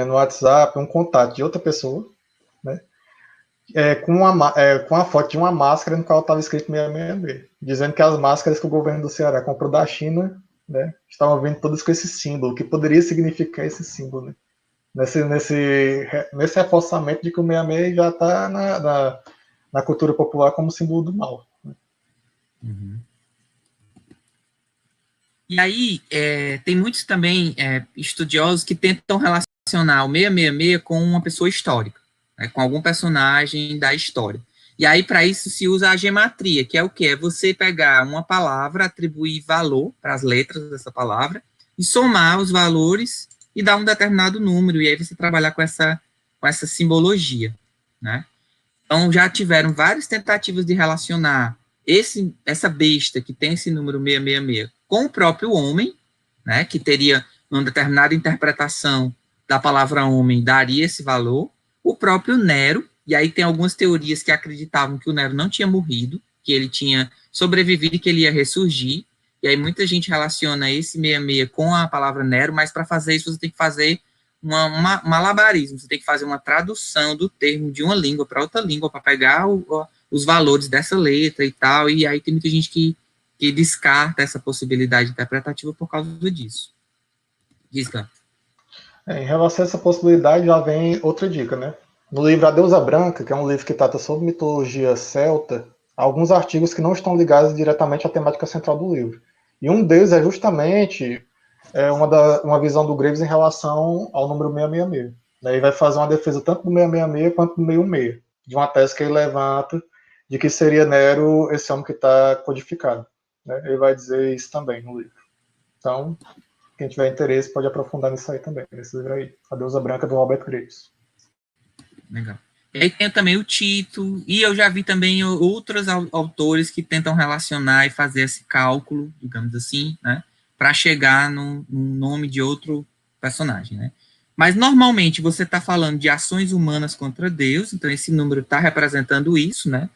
no WhatsApp um contato de outra pessoa, né? Com a foto de uma máscara no qual estava escrito 666, dizendo que as máscaras que o governo do Ceará comprou da China, né, estavam vindo todas com esse símbolo, o que poderia significar esse símbolo, né? Nesse reforçamento de que o 66 já está na cultura popular como símbolo do mal. Né? E aí, tem muitos também estudiosos que tentam relacionar o 666 com uma pessoa histórica, né, com algum personagem da história. E aí, para isso, se usa a gematria, que é o quê? É você pegar uma palavra, atribuir valor para as letras dessa palavra e somar os valores e dar um determinado número, e aí você trabalhar com essa simbologia, né? Então, já tiveram várias tentativas de relacionar essa besta que tem esse número 666 com o próprio homem, né, que teria uma determinada interpretação da palavra homem, daria esse valor, o próprio Nero, e aí tem algumas teorias que acreditavam que o Nero não tinha morrido, que ele tinha sobrevivido e que ele ia ressurgir, e aí muita gente relaciona esse 66 com a palavra Nero, mas para fazer isso você tem que fazer um malabarismo, você tem que fazer uma tradução do termo de uma língua para outra língua, para pegar os valores dessa letra e tal, e aí tem muita gente que descarta essa possibilidade interpretativa por causa disso. Diz, Gato. Em relação a essa possibilidade, já vem outra dica, né? No livro A Deusa Branca, que é um livro que trata sobre mitologia celta, há alguns artigos que não estão ligados diretamente à temática central do livro. E um deles é justamente uma visão do Graves em relação ao número 666. Ele vai fazer uma defesa tanto do 666 quanto do 616, de uma tese que ele levanta de que seria Nero esse homem que está codificado. Né? Ele vai dizer isso também no livro. Então, quem tiver interesse pode aprofundar nisso aí também, nesse livro aí, A Deusa Branca, do Robert Graves. Legal. E aí tem também o Tito, e eu já vi também outros autores que tentam relacionar e fazer esse cálculo, digamos assim, né, para chegar no nome de outro personagem, né. Mas, normalmente, você está falando de ações humanas contra Deus, então esse número está representando isso, né,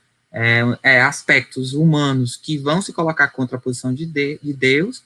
aspectos humanos que vão se colocar contra a posição de Deus.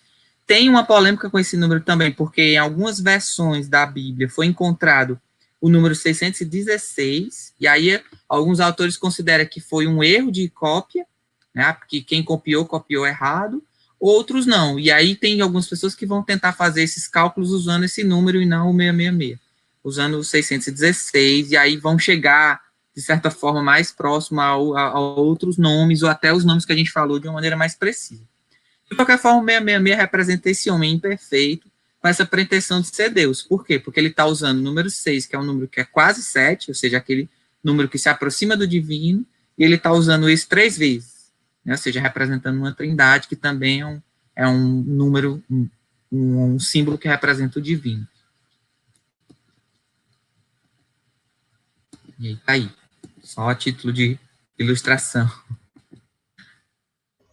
Tem uma polêmica com esse número também, porque em algumas versões da Bíblia foi encontrado o número 616, e aí alguns autores consideram que foi um erro de cópia, né, porque quem copiou errado, outros não, e aí tem algumas pessoas que vão tentar fazer esses cálculos usando esse número e não o 666, usando o 616, e aí vão chegar, de certa forma, mais próximo a outros nomes, ou até os nomes que a gente falou de uma maneira mais precisa. De qualquer forma, o 666 representa esse homem imperfeito, com essa pretensão de ser Deus. Por quê? Porque ele está usando o número 6, que é um número que é quase 7, ou seja, aquele número que se aproxima do divino, e ele está usando isso 3 vezes, né? Ou seja, representando uma trindade, que também é um número, um símbolo que representa o divino. E aí, tá aí. Só a título de ilustração.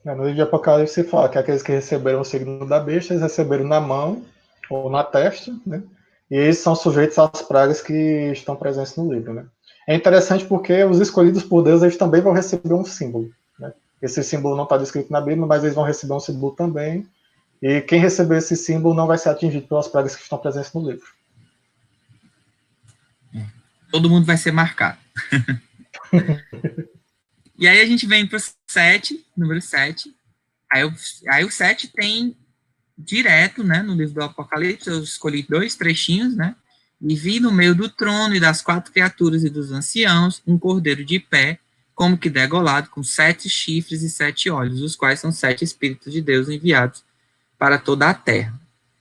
No livro de Apocalipse se fala que aqueles que receberam o signo da besta, eles receberam na mão ou na testa, né? E eles são sujeitos às pragas que estão presentes no livro, né? É interessante porque os escolhidos por Deus, eles também vão receber um símbolo, né? Esse símbolo não está descrito na Bíblia, mas eles vão receber um símbolo também, e quem receber esse símbolo não vai ser atingido pelas pragas que estão presentes no livro. Todo mundo vai ser marcado. E aí a gente vem para o 7, número 7. Aí o 7 tem direto, né, no livro do Apocalipse, eu escolhi 2 trechinhos, né, e vi no meio do trono e das 4 criaturas e dos anciãos um cordeiro de pé, como que degolado, com 7 chifres e 7 olhos, os quais são 7 espíritos de Deus enviados para toda a terra.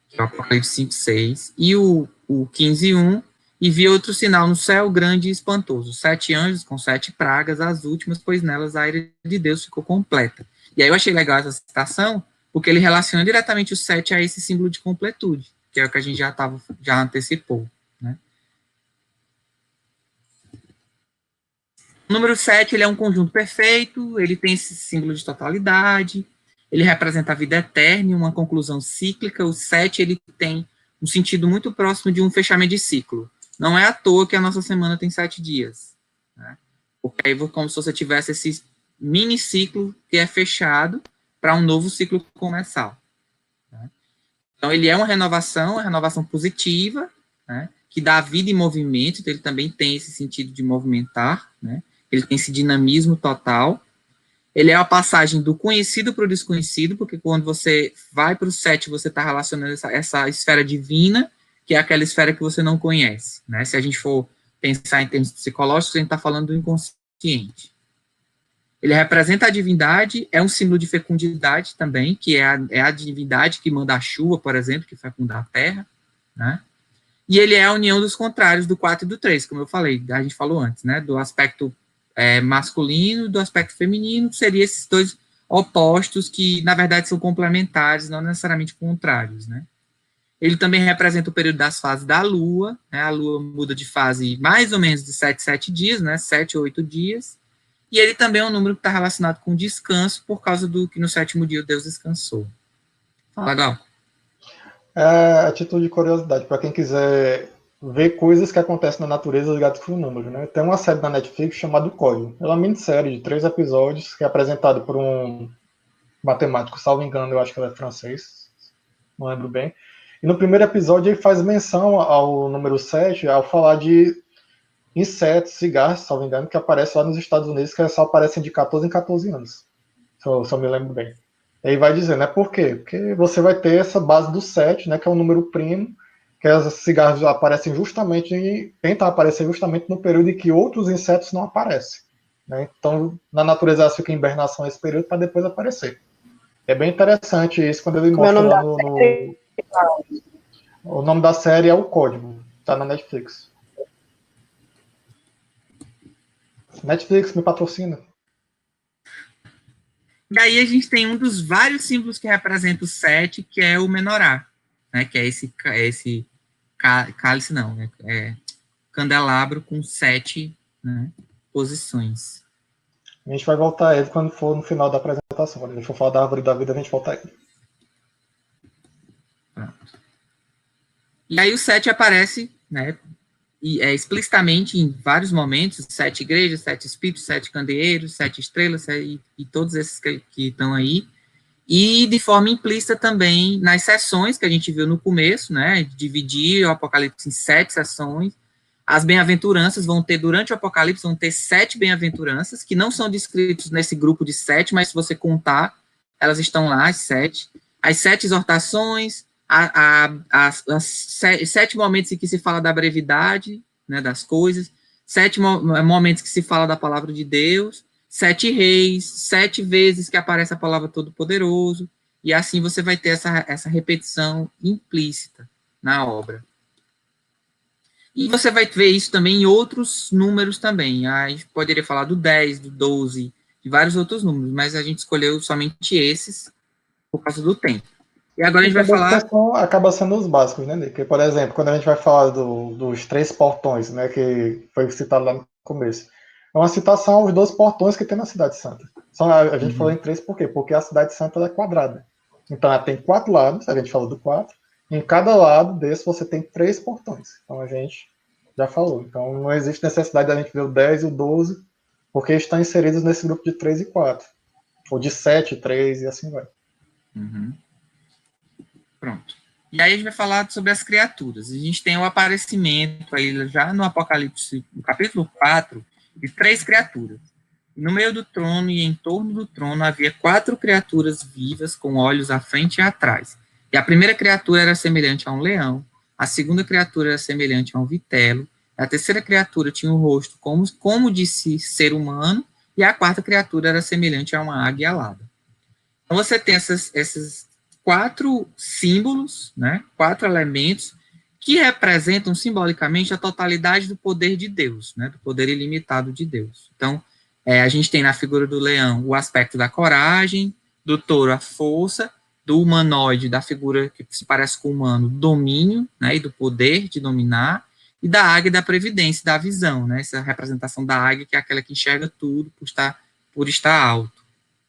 Que é o Apocalipse 5, 6. E o 15, 1, e vi outro sinal no céu grande e espantoso, 7 anjos com 7 pragas, as últimas, pois nelas a ira de Deus ficou completa. E aí eu achei legal essa citação, porque ele relaciona diretamente o 7 a esse símbolo de completude, que é o que a gente já antecipou, né? O número 7, ele é um conjunto perfeito, ele tem esse símbolo de totalidade, ele representa a vida eterna e uma conclusão cíclica. O 7, ele tem um sentido muito próximo de um fechamento de ciclo. Não é à toa que a nossa semana tem 7 dias, né? Porque aí, como se você tivesse esse mini ciclo que é fechado para um novo ciclo começar, né? Então, ele é uma renovação positiva, né, que dá vida e movimento, então ele também tem esse sentido de movimentar, né? Ele tem esse dinamismo total. Ele é a passagem do conhecido para o desconhecido, porque quando você vai para o 7, você está relacionando essa esfera divina, que é aquela esfera que você não conhece, né? Se a gente for pensar em termos psicológicos, a gente está falando do inconsciente. Ele representa a divindade, é um símbolo de fecundidade também, que é a divindade que manda a chuva, por exemplo, que fecunda a terra, né? E ele é a união dos contrários do 4 e do 3, como eu falei, a gente falou antes, né? Do aspecto masculino, do aspecto feminino, seriam esses 2 opostos que, na verdade, são complementares, não necessariamente contrários, né? Ele também representa o período das fases da Lua, né? A Lua muda de fase mais ou menos de 7 dias, né? 7 ou 8 dias. E ele também é um número que está relacionado com descanso, por causa do que no 7º dia Deus descansou. Fala, Gal. A título de curiosidade, para quem quiser ver coisas que acontecem na natureza ligadas com o número, né? Tem uma série na Netflix chamada O Código. Ela é uma minissérie de 3 episódios, que é apresentada por um matemático, salvo engano, eu acho que ele é francês, não lembro bem. E no primeiro episódio ele faz menção ao número 7, ao falar de insetos, cigarros, salvo engano, que aparecem lá nos Estados Unidos, que só aparecem de 14 em 14 anos. Se eu me lembro bem. E aí vai dizer, né? Por quê? Porque você vai ter essa base do 7, né? Que é um número primo, que as cigarras aparecem justamente, tentam aparecer justamente no período em que outros insetos não aparecem, né? Então, na natureza, elas ficam em hibernação esse período para depois aparecer. É bem interessante isso, quando ele mostra lá no... O nome da série é O Código, tá na Netflix. Netflix me patrocina. E aí a gente tem um dos vários símbolos que representa o 7, que é o menorá, né? Que é esse cálice, não, candelabro com 7, né, posições. A gente vai voltar a ele quando for no final da apresentação. Quando a gente for falar da árvore da vida, a gente volta a ele. Pronto. E aí o 7 aparece, né, explicitamente em vários momentos, 7 igrejas, 7 espíritos, 7 candeeiros, 7 estrelas, e todos esses que estão aí. E de forma implícita também nas sessões que a gente viu no começo, né, dividir o Apocalipse em 7 sessões. As bem-aventuranças vão ter, durante o Apocalipse, vão ter 7 bem-aventuranças, que não são descritos nesse grupo de 7, mas se você contar, elas estão lá, as 7. As 7 exortações, as 7 momentos em que se fala da brevidade, né, das coisas, 7 momentos que se fala da palavra de Deus, 7 reis, 7 vezes que aparece a palavra Todo-Poderoso, e assim você vai ter essa repetição implícita na obra. E você vai ver isso também em outros números também. A gente poderia falar do 10, do 12, de vários outros números, mas a gente escolheu somente esses por causa do tempo. E agora a gente vai falar... Acaba sendo os básicos, né, Nick? Porque, por exemplo, quando a gente vai falar dos 3 portões, né, que foi citado lá no começo, é uma citação aos 2 portões que tem na Cidade Santa. A gente falou em 3 por quê? Porque a Cidade Santa é quadrada. Então ela tem 4 lados, a gente falou do 4. Em cada lado desse você tem 3 portões. Então a gente já falou. Então não existe necessidade da gente ver o 10 e o 12, porque estão inseridos nesse grupo de 3 e 4. Ou de 7, 3 e assim vai. Uhum. Pronto. E aí a gente vai falar sobre as criaturas. A gente tem o aparecimento aí já no Apocalipse, no capítulo 4, de 3 criaturas. No meio do trono e em torno do trono havia 4 criaturas vivas com olhos à frente e atrás. E a primeira criatura era semelhante a um leão, a segunda criatura era semelhante a um vitelo, a terceira criatura tinha um rosto como de ser humano, e a quarta criatura era semelhante a uma águia alada. Então você tem esses 4 símbolos, né, 4 elementos, que representam simbolicamente a totalidade do poder de Deus, né, do poder ilimitado de Deus. Então, a gente tem na figura do leão o aspecto da coragem, do touro a força, do humanoide, da figura que se parece com o humano, domínio, né, e do poder de dominar, e da águia da previdência, da visão, né, essa representação da águia, que é aquela que enxerga tudo por estar alto,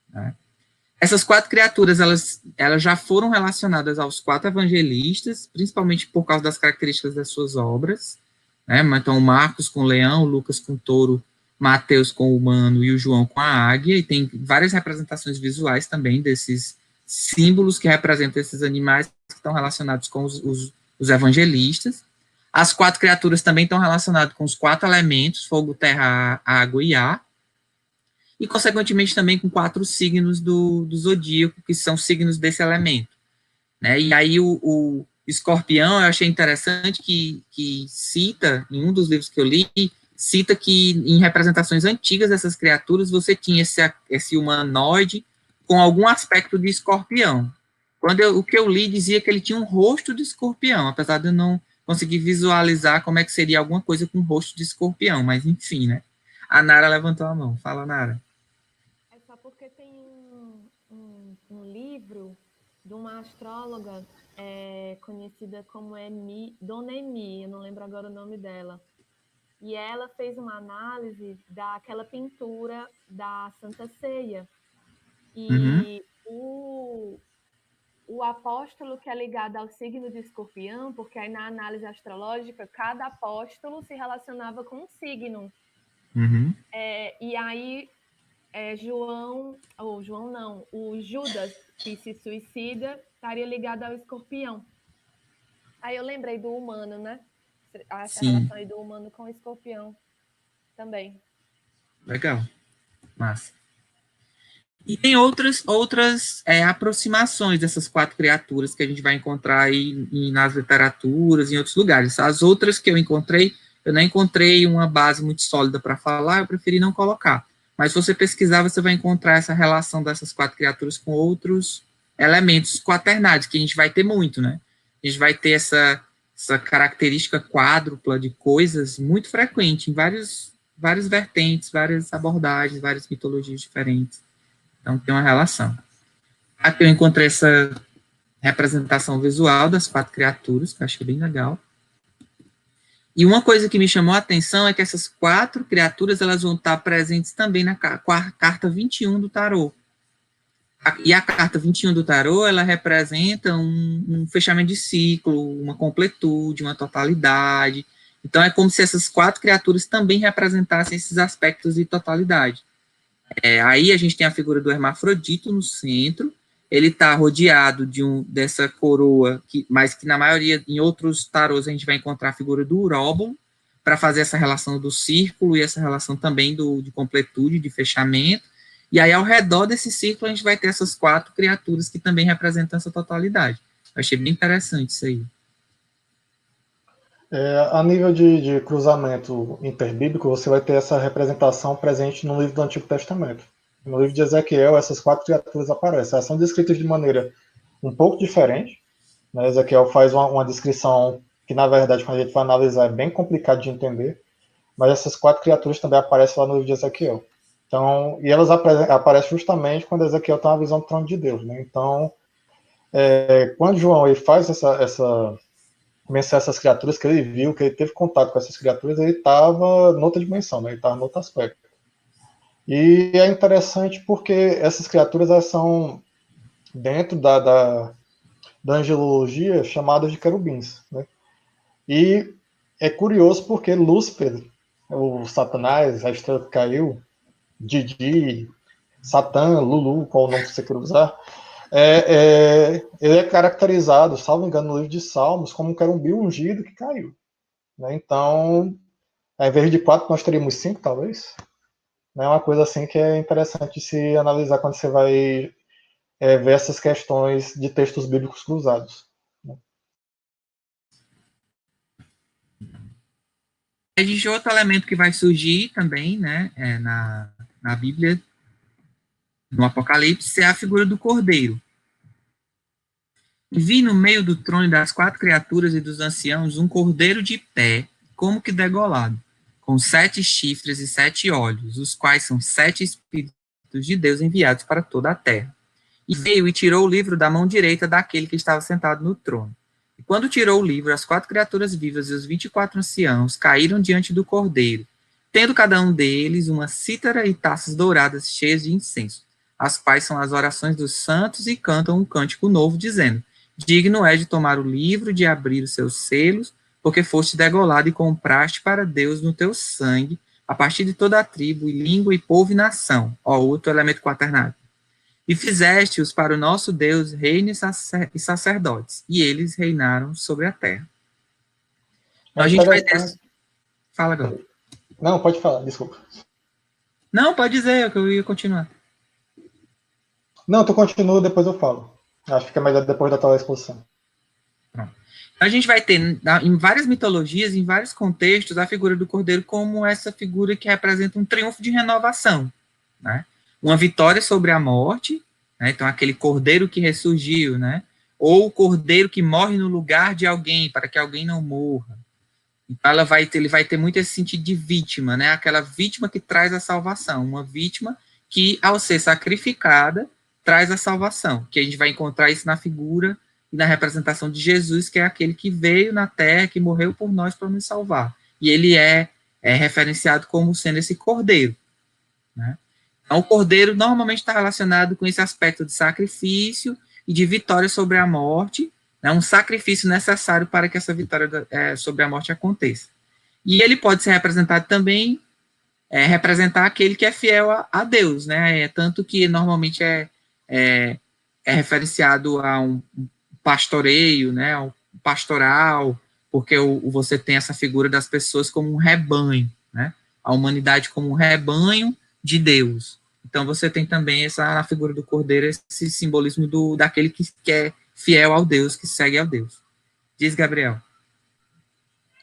né. Essas 4 criaturas, elas já foram relacionadas aos 4 evangelistas, principalmente por causa das características das suas obras, né? Então, Marcos com o leão, Lucas com o touro, Mateus com o humano e o João com a águia, e tem várias representações visuais também desses símbolos que representam esses animais que estão relacionados com os evangelistas. As 4 criaturas também estão relacionadas com os 4 elementos, fogo, terra, água e ar, e, consequentemente, também com 4 signos do zodíaco, que são signos desse elemento, né? E aí o escorpião, eu achei interessante que cita, em um dos livros que eu li, cita que em representações antigas dessas criaturas, você tinha esse humanoide com algum aspecto de escorpião. O que eu li dizia que ele tinha um rosto de escorpião, apesar de eu não conseguir visualizar como é que seria alguma coisa com rosto de escorpião, mas enfim, né? A Nara levantou a mão. Fala, Nara. É só porque tem um livro de uma astróloga conhecida como Dona Emi, eu não lembro agora o nome dela. E ela fez uma análise daquela pintura da Santa Ceia. E o apóstolo que é ligado ao signo de Escorpião, porque aí na análise astrológica, cada apóstolo se relacionava com um signo. E aí, o Judas, que se suicida, estaria ligado ao Escorpião. Aí eu lembrei do humano, né? A relação aí do humano com o Escorpião também. Legal. Massa. E tem outras aproximações dessas 4 criaturas que a gente vai encontrar aí nas literaturas, em outros lugares. As outras que eu não encontrei uma base muito sólida para falar, eu preferi não colocar. Mas se você pesquisar, você vai encontrar essa relação dessas 4 criaturas com outros elementos quaternários, que a gente vai ter muito, né? A gente vai ter essa característica quádrupla de coisas muito frequente em várias vertentes, várias abordagens, várias mitologias diferentes. Então, tem uma relação. Aqui eu encontrei essa representação visual das 4 criaturas, que eu achei bem legal. E uma coisa que me chamou a atenção é que essas 4 criaturas, elas vão estar presentes também na carta 21 do tarô. E a carta 21 do tarô, ela representa um fechamento de ciclo, uma completude, uma totalidade. Então, é como se essas 4 criaturas também representassem esses aspectos de totalidade. Aí a gente tem a figura do hermafrodito no centro, ele está rodeado dessa coroa, mas que na maioria, em outros tarôs, a gente vai encontrar a figura do uróbolo, para fazer essa relação do círculo e essa relação também de completude, de fechamento. E aí, ao redor desse círculo, a gente vai ter essas 4 criaturas que também representam essa totalidade. Eu achei bem interessante isso aí. A nível de cruzamento interbíblico, você vai ter essa representação presente no livro do Antigo Testamento. No livro de Ezequiel, essas 4 criaturas aparecem. Elas são descritas de maneira um pouco diferente. Né? Ezequiel faz uma descrição que, na verdade, quando a gente vai analisar, é bem complicado de entender. Mas essas 4 criaturas também aparecem lá no livro de Ezequiel. Então, e elas aparecem justamente quando Ezequiel tem uma visão do trono de Deus. Né? Então, quando João ele faz essa menção a essas criaturas, que ele viu, que ele teve contato com essas criaturas, ele estava noutra dimensão, né? Ele estava em outro aspecto. E é interessante porque essas criaturas elas são dentro da angelologia chamadas de querubins. Né? E é curioso porque Lúcifer, o Satanás, a estrela que caiu, Didi, Satã, Lulu, qual o nome que você quer usar, ele é caracterizado, salvo engano, no livro de Salmos, como um querubim ungido que caiu. Né? Então, ao invés de 4, nós teríamos 5, talvez. É uma coisa assim que é interessante se analisar quando você vai ver essas questões de textos bíblicos cruzados. Né? Existe outro elemento que vai surgir também, né, na Bíblia, no Apocalipse, é a figura do Cordeiro. E vi no meio do trono das 4 criaturas e dos anciãos um cordeiro de pé, como que degolado, com 7 chifres e 7 olhos, os quais são 7 espíritos de Deus enviados para toda a terra. E veio e tirou o livro da mão direita daquele que estava sentado no trono. E quando tirou o livro, as 4 criaturas vivas e os 24 anciãos caíram diante do cordeiro, tendo cada um deles uma cítara e taças douradas cheias de incenso, as quais são as orações dos santos, e cantam um cântico novo, dizendo: digno é de tomar o livro, de abrir os seus selos, porque foste degolado e compraste para Deus no teu sangue, a partir de toda a tribo, e língua, e povo, e nação. Ó, outro elemento quaternário. E fizeste-os para o nosso Deus reino e sacerdotes, e eles reinaram sobre a terra. Então, a gente vai ter... Fala agora. Não, pode falar, desculpa. Não, pode dizer, que eu ia continuar. Não, tu continua, depois eu falo. Acho que fica melhor depois da tua exposição. Pronto. A gente vai ter, em várias mitologias, em vários contextos, a figura do cordeiro como essa figura que representa um triunfo de renovação, né? Uma vitória sobre a morte, né? Então aquele cordeiro que ressurgiu, né? Ou o cordeiro que morre no lugar de alguém, para que alguém não morra. Então ele vai ter muito esse sentido de vítima, né? Aquela vítima que traz a salvação, uma vítima que, ao ser sacrificada, traz a salvação, que a gente vai encontrar isso na figura e na representação de Jesus, que é aquele que veio na terra, que morreu por nós para nos salvar. E ele é referenciado como sendo esse cordeiro, né? Então, o cordeiro normalmente está relacionado com esse aspecto de sacrifício e de vitória sobre a morte, né? Um sacrifício necessário para que essa vitória sobre a morte aconteça. E ele pode ser representado também, representar aquele que é fiel a Deus, né? Tanto que normalmente é referenciado a um pastoreio, né? Um pastoral, porque você tem essa figura das pessoas como um rebanho, né? A humanidade como um rebanho de Deus. Então você tem também na figura do cordeiro esse simbolismo daquele que é fiel ao Deus, que segue ao Deus. Diz Gabriel.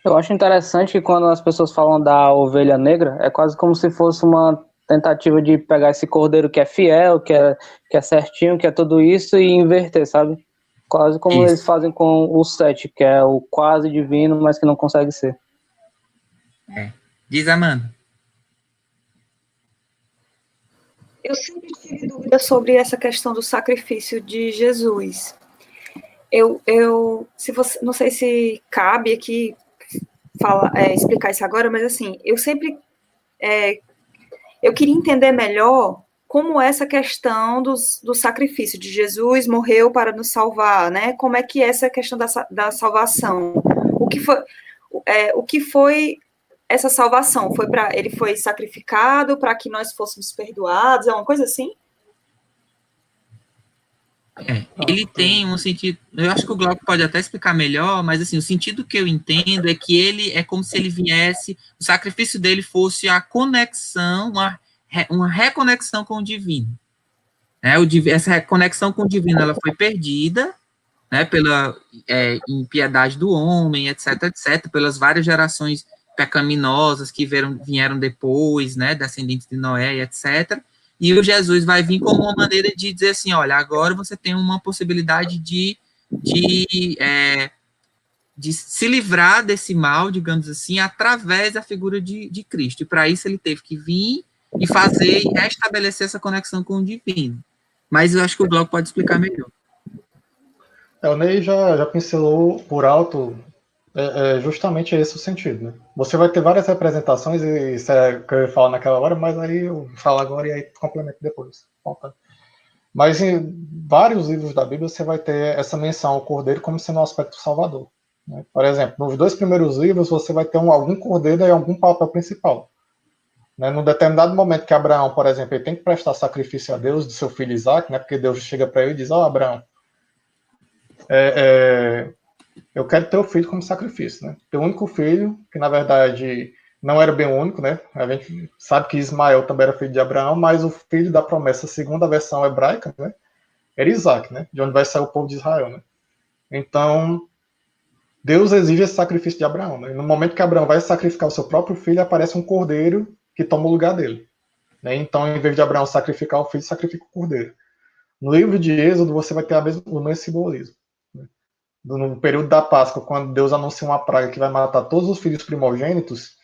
Eu acho interessante que quando as pessoas falam da ovelha negra, é quase como se fosse uma tentativa de pegar esse cordeiro que é fiel, que é certinho, que é tudo isso, e inverter, sabe? Quase como eles fazem com o 7, que é o quase divino, mas que não consegue ser. Diz Amanda. eu sempre tive dúvida sobre essa questão do sacrifício de Jesus. Se você, não sei se cabe aqui explicar isso agora, mas assim, eu sempre eu queria entender melhor como essa questão do sacrifício de Jesus morreu para nos salvar, né? Como é que é essa questão da salvação? O que foi essa salvação? Ele foi sacrificado para que nós fôssemos perdoados? É uma coisa assim? Ele tem um sentido, eu acho que o Glauco pode até explicar melhor, mas assim, o sentido que eu entendo é que ele é como se ele viesse, o sacrifício dele fosse a conexão, uma reconexão com o divino. Essa conexão com o divino, ela foi perdida, né, pela impiedade do homem, etc, etc, pelas várias gerações pecaminosas que vieram depois, né, descendentes de Noé, etc. E o Jesus vai vir como uma maneira de dizer assim, olha, agora você tem uma possibilidade de se livrar desse mal, digamos assim, através da figura de Cristo. E para isso ele teve que vir e restabelecer essa conexão com o divino. Mas eu acho que o Glauco pode explicar melhor. O Ney já pincelou por alto justamente esse o sentido, né? Você vai ter várias representações, e isso é o que eu ia falar naquela hora, mas aí eu falo agora e aí complemento depois. Mas em vários livros da Bíblia você vai ter essa menção ao cordeiro como sendo um aspecto salvador, né? Por exemplo, nos 2 primeiros livros você vai ter algum cordeiro e algum papel principal, né? Num determinado momento que Abraão, por exemplo, ele tem que prestar sacrifício a Deus do seu filho Isaac, né? Porque Deus chega para ele e diz, Abraão, eu quero teu filho como sacrifício, né? Teu único filho, que na verdade não era bem o único, né? A gente sabe que Ismael também era filho de Abraão, mas o filho da promessa, segundo a versão hebraica, né? Era Isaac, né? De onde vai sair o povo de Israel, né? Então, Deus exige esse sacrifício de Abraão, né? E no momento que Abraão vai sacrificar o seu próprio filho, aparece um cordeiro que toma o lugar dele, né? Então, em vez de Abraão sacrificar o filho, sacrifica o cordeiro. No livro de Êxodo, você vai ter o mesmo simbolismo. No período da Páscoa, quando Deus anuncia uma praga que vai matar todos os filhos primogênitos,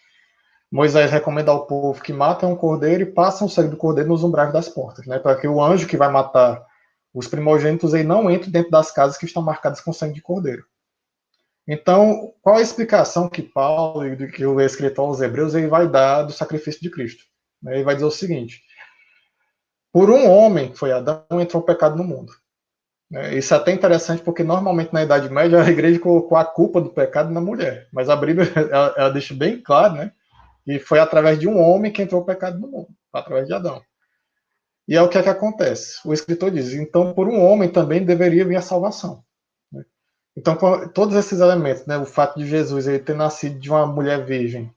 Moisés recomenda ao povo que matem um cordeiro e passem o sangue do cordeiro nos umbrais das portas, né, para que o anjo que vai matar os primogênitos aí não entre dentro das casas que estão marcadas com sangue de cordeiro. Então, qual a explicação que Paulo e que o escritor aos Hebreus ele vai dar do sacrifício de Cristo? Ele vai dizer o seguinte: por um homem, que foi Adão, entrou o pecado no mundo. Isso é até interessante porque normalmente na Idade Média a igreja colocou a culpa do pecado na mulher, mas a Bíblia ela deixa bem claro, né, que foi através de um homem que entrou o pecado no mundo, através de Adão. E é o que acontece. O escritor diz, então por um homem também deveria vir a salvação. Então todos esses elementos, né, o fato de Jesus ele ter nascido de uma mulher virgem,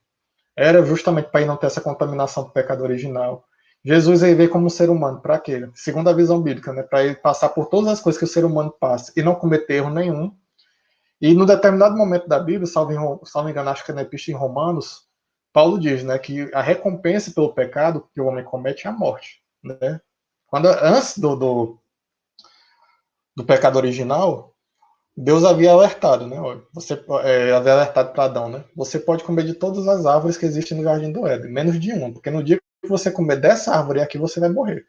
era justamente para ele não ter essa contaminação do pecado original. Jesus aí veio como um ser humano, para quê? Segundo a visão bíblica, né? Para ele passar por todas as coisas que o ser humano passa e não cometer erro nenhum. E no determinado momento da Bíblia, salvo engano, acho que é na Epístola em Romanos, Paulo diz, né, que a recompensa pelo pecado que o homem comete é a morte, né? Antes do pecado original, Deus havia alertado, né? Havia alertado para Adão, né? Você pode comer de todas as árvores que existem no Jardim do Éden, menos de uma, porque no dia que você comer dessa árvore aqui, você vai morrer,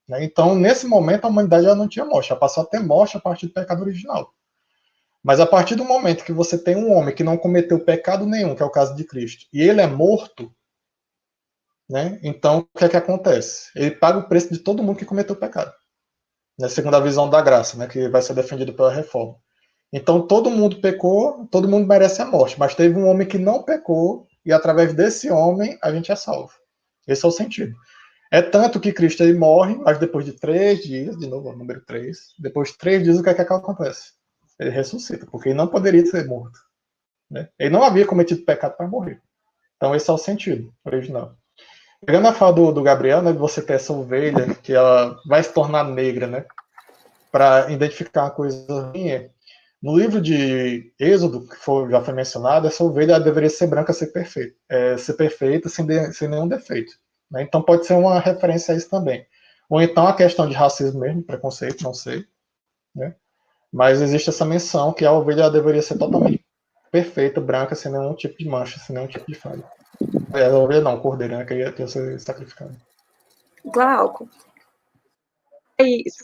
né? Então, nesse momento, a humanidade já não tinha morte, já passou a ter morte a partir do pecado original. Mas a partir do momento que você tem um homem que não cometeu pecado nenhum, que é o caso de Cristo, e ele é morto, né? Então, o que acontece? Ele paga o preço de todo mundo que cometeu pecado, né? Segundo a visão da graça, né? Que vai ser defendido pela reforma. Então, todo mundo pecou, todo mundo merece a morte, mas teve um homem que não pecou, e através desse homem, a gente é salvo. Esse é o sentido. É tanto que Cristo ele morre, mas depois de 3 dias, de novo, número 3, depois de 3 dias, o que acontece? Ele ressuscita, porque ele não poderia ser morto, né? Ele não havia cometido pecado para morrer. Então, esse é o sentido original. Pegando a fala do Gabriel, né, de você ter essa ovelha, que ela vai se tornar negra, né, para identificar uma coisa ruim. No livro de Êxodo, que já foi mencionado, essa ovelha deveria ser branca, ser perfeita, sem nenhum defeito, né? Então pode ser uma referência a isso também. Ou então a questão de racismo mesmo, preconceito, não sei, né? Mas existe essa menção que a ovelha deveria ser totalmente perfeita, branca, sem nenhum tipo de mancha, sem nenhum tipo de falha. A ovelha não, o cordeiro, né, que ia ser sacrificado. Glauco,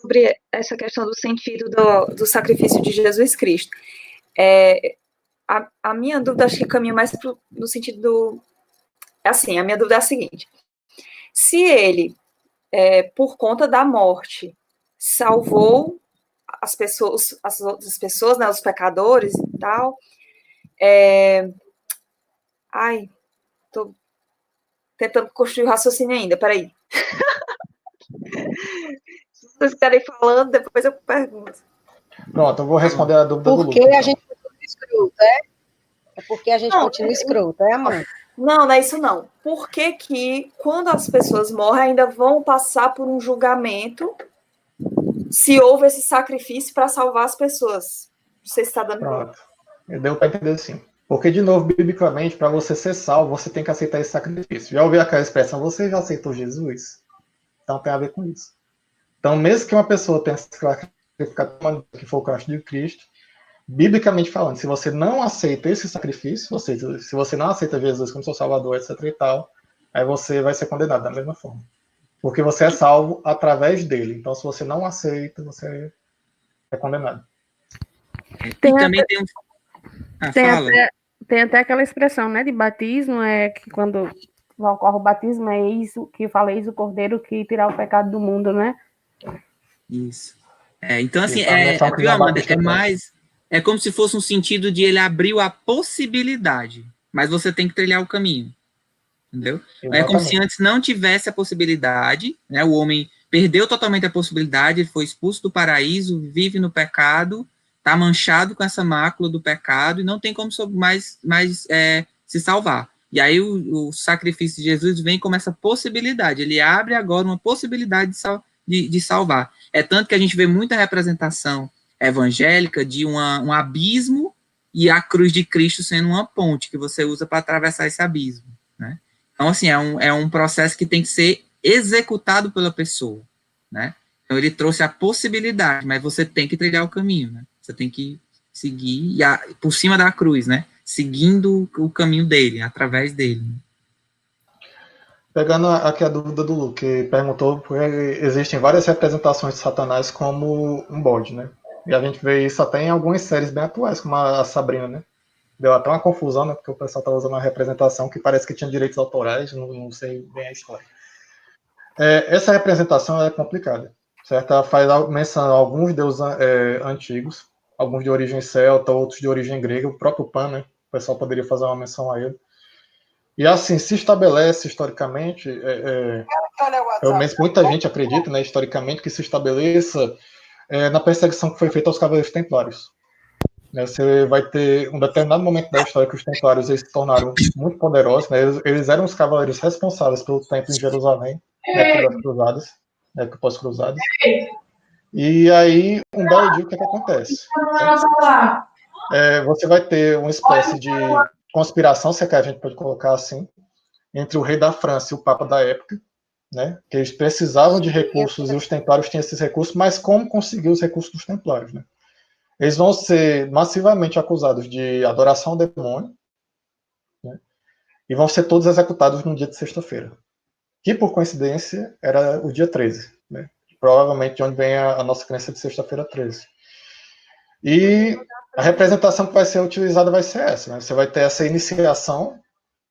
sobre essa questão do sentido do sacrifício de Jesus Cristo. A minha dúvida, acho que caminha mais no sentido do... Assim, a minha dúvida é a seguinte. Se ele, por conta da morte, salvou as pessoas, as outras pessoas, né, os pecadores e tal... tô tentando construir o raciocínio ainda, peraí. Se vocês quiserem falando, depois eu pergunto. Pronto, eu vou responder a dúvida do Lucas. Porque a gente continua escroto, É porque a gente continua escroto, amor? Não é isso não. Por que quando as pessoas morrem, ainda vão passar por um julgamento se houve esse sacrifício para salvar as pessoas? Você está dando Pronto. Deu para entender sim. Porque, de novo, biblicamente, para você ser salvo, você tem que aceitar esse sacrifício. Já ouviu aquela expressão, você já aceitou Jesus? Então tem a ver com isso. Então, mesmo que uma pessoa tenha se sacrificado, que for o caso de Cristo, biblicamente falando, se você não aceita esse sacrifício, ou seja, se você não aceita Jesus como seu salvador, etc e tal, aí você vai ser condenado da mesma forma. Porque você é salvo através dele. Então, se você não aceita, você é condenado. E também tem até aquela expressão, né, de batismo, que quando ocorre o batismo, é isso que fala, eis o cordeiro que tirar o pecado do mundo, né? Isso. Então, assim, viu, Amanda, é como se fosse um sentido de ele abriu a possibilidade, mas você tem que trilhar o caminho, entendeu? Exatamente. É como se antes não tivesse a possibilidade, né? O homem perdeu totalmente a possibilidade, ele foi expulso do paraíso, vive no pecado, está manchado com essa mácula do pecado e não tem como mais se salvar. E aí o sacrifício de Jesus vem como essa possibilidade, ele abre agora uma possibilidade de salvar. É tanto que a gente vê muita representação evangélica de um abismo e a cruz de Cristo sendo uma ponte que você usa para atravessar esse abismo, né? Então, assim, é um processo que tem que ser executado pela pessoa, né? Então, ele trouxe a possibilidade, mas você tem que trilhar o caminho, né? Você tem que seguir por cima da cruz, né? Seguindo o caminho dele, através dele. Né? Pegando aqui a dúvida do Lu, que perguntou porque existem várias representações de Satanás como um bode, né? E a gente vê isso até em algumas séries bem atuais, como a Sabrina, né? Deu até uma confusão, né? Porque o pessoal estava usando uma representação que parece que tinha direitos autorais, não sei bem a história. Essa representação é complicada, certo? Ela faz menção a alguns deuses antigos, alguns de origem celta, outros de origem grega, o próprio Pan, né? O pessoal poderia fazer uma menção a ele. E assim, se estabelece historicamente, pelo menos muita gente acredita, né, historicamente, que se estabeleça na perseguição que foi feita aos Cavaleiros Templários. Você vai ter um determinado momento da história que os Templários eles se tornaram muito poderosos, né, eles eram os cavaleiros responsáveis pelo templo em Jerusalém, na época das cruzadas, na época pós-cruzadas. E aí, um belo dia, o que acontece? Você vai ter uma espécie de conspiração, se é que a gente pode colocar assim, entre o rei da França e o papa da época, né? Que eles precisavam de recursos e os templários tinham esses recursos, mas como conseguir os recursos dos templários, né? Eles vão ser massivamente acusados de adoração ao demônio, né? E vão ser todos executados no dia de sexta-feira, que por coincidência era o dia 13, né? Provavelmente de onde vem a nossa crença de sexta-feira 13. E a representação que vai ser utilizada vai ser essa, né? Você vai ter essa iniciação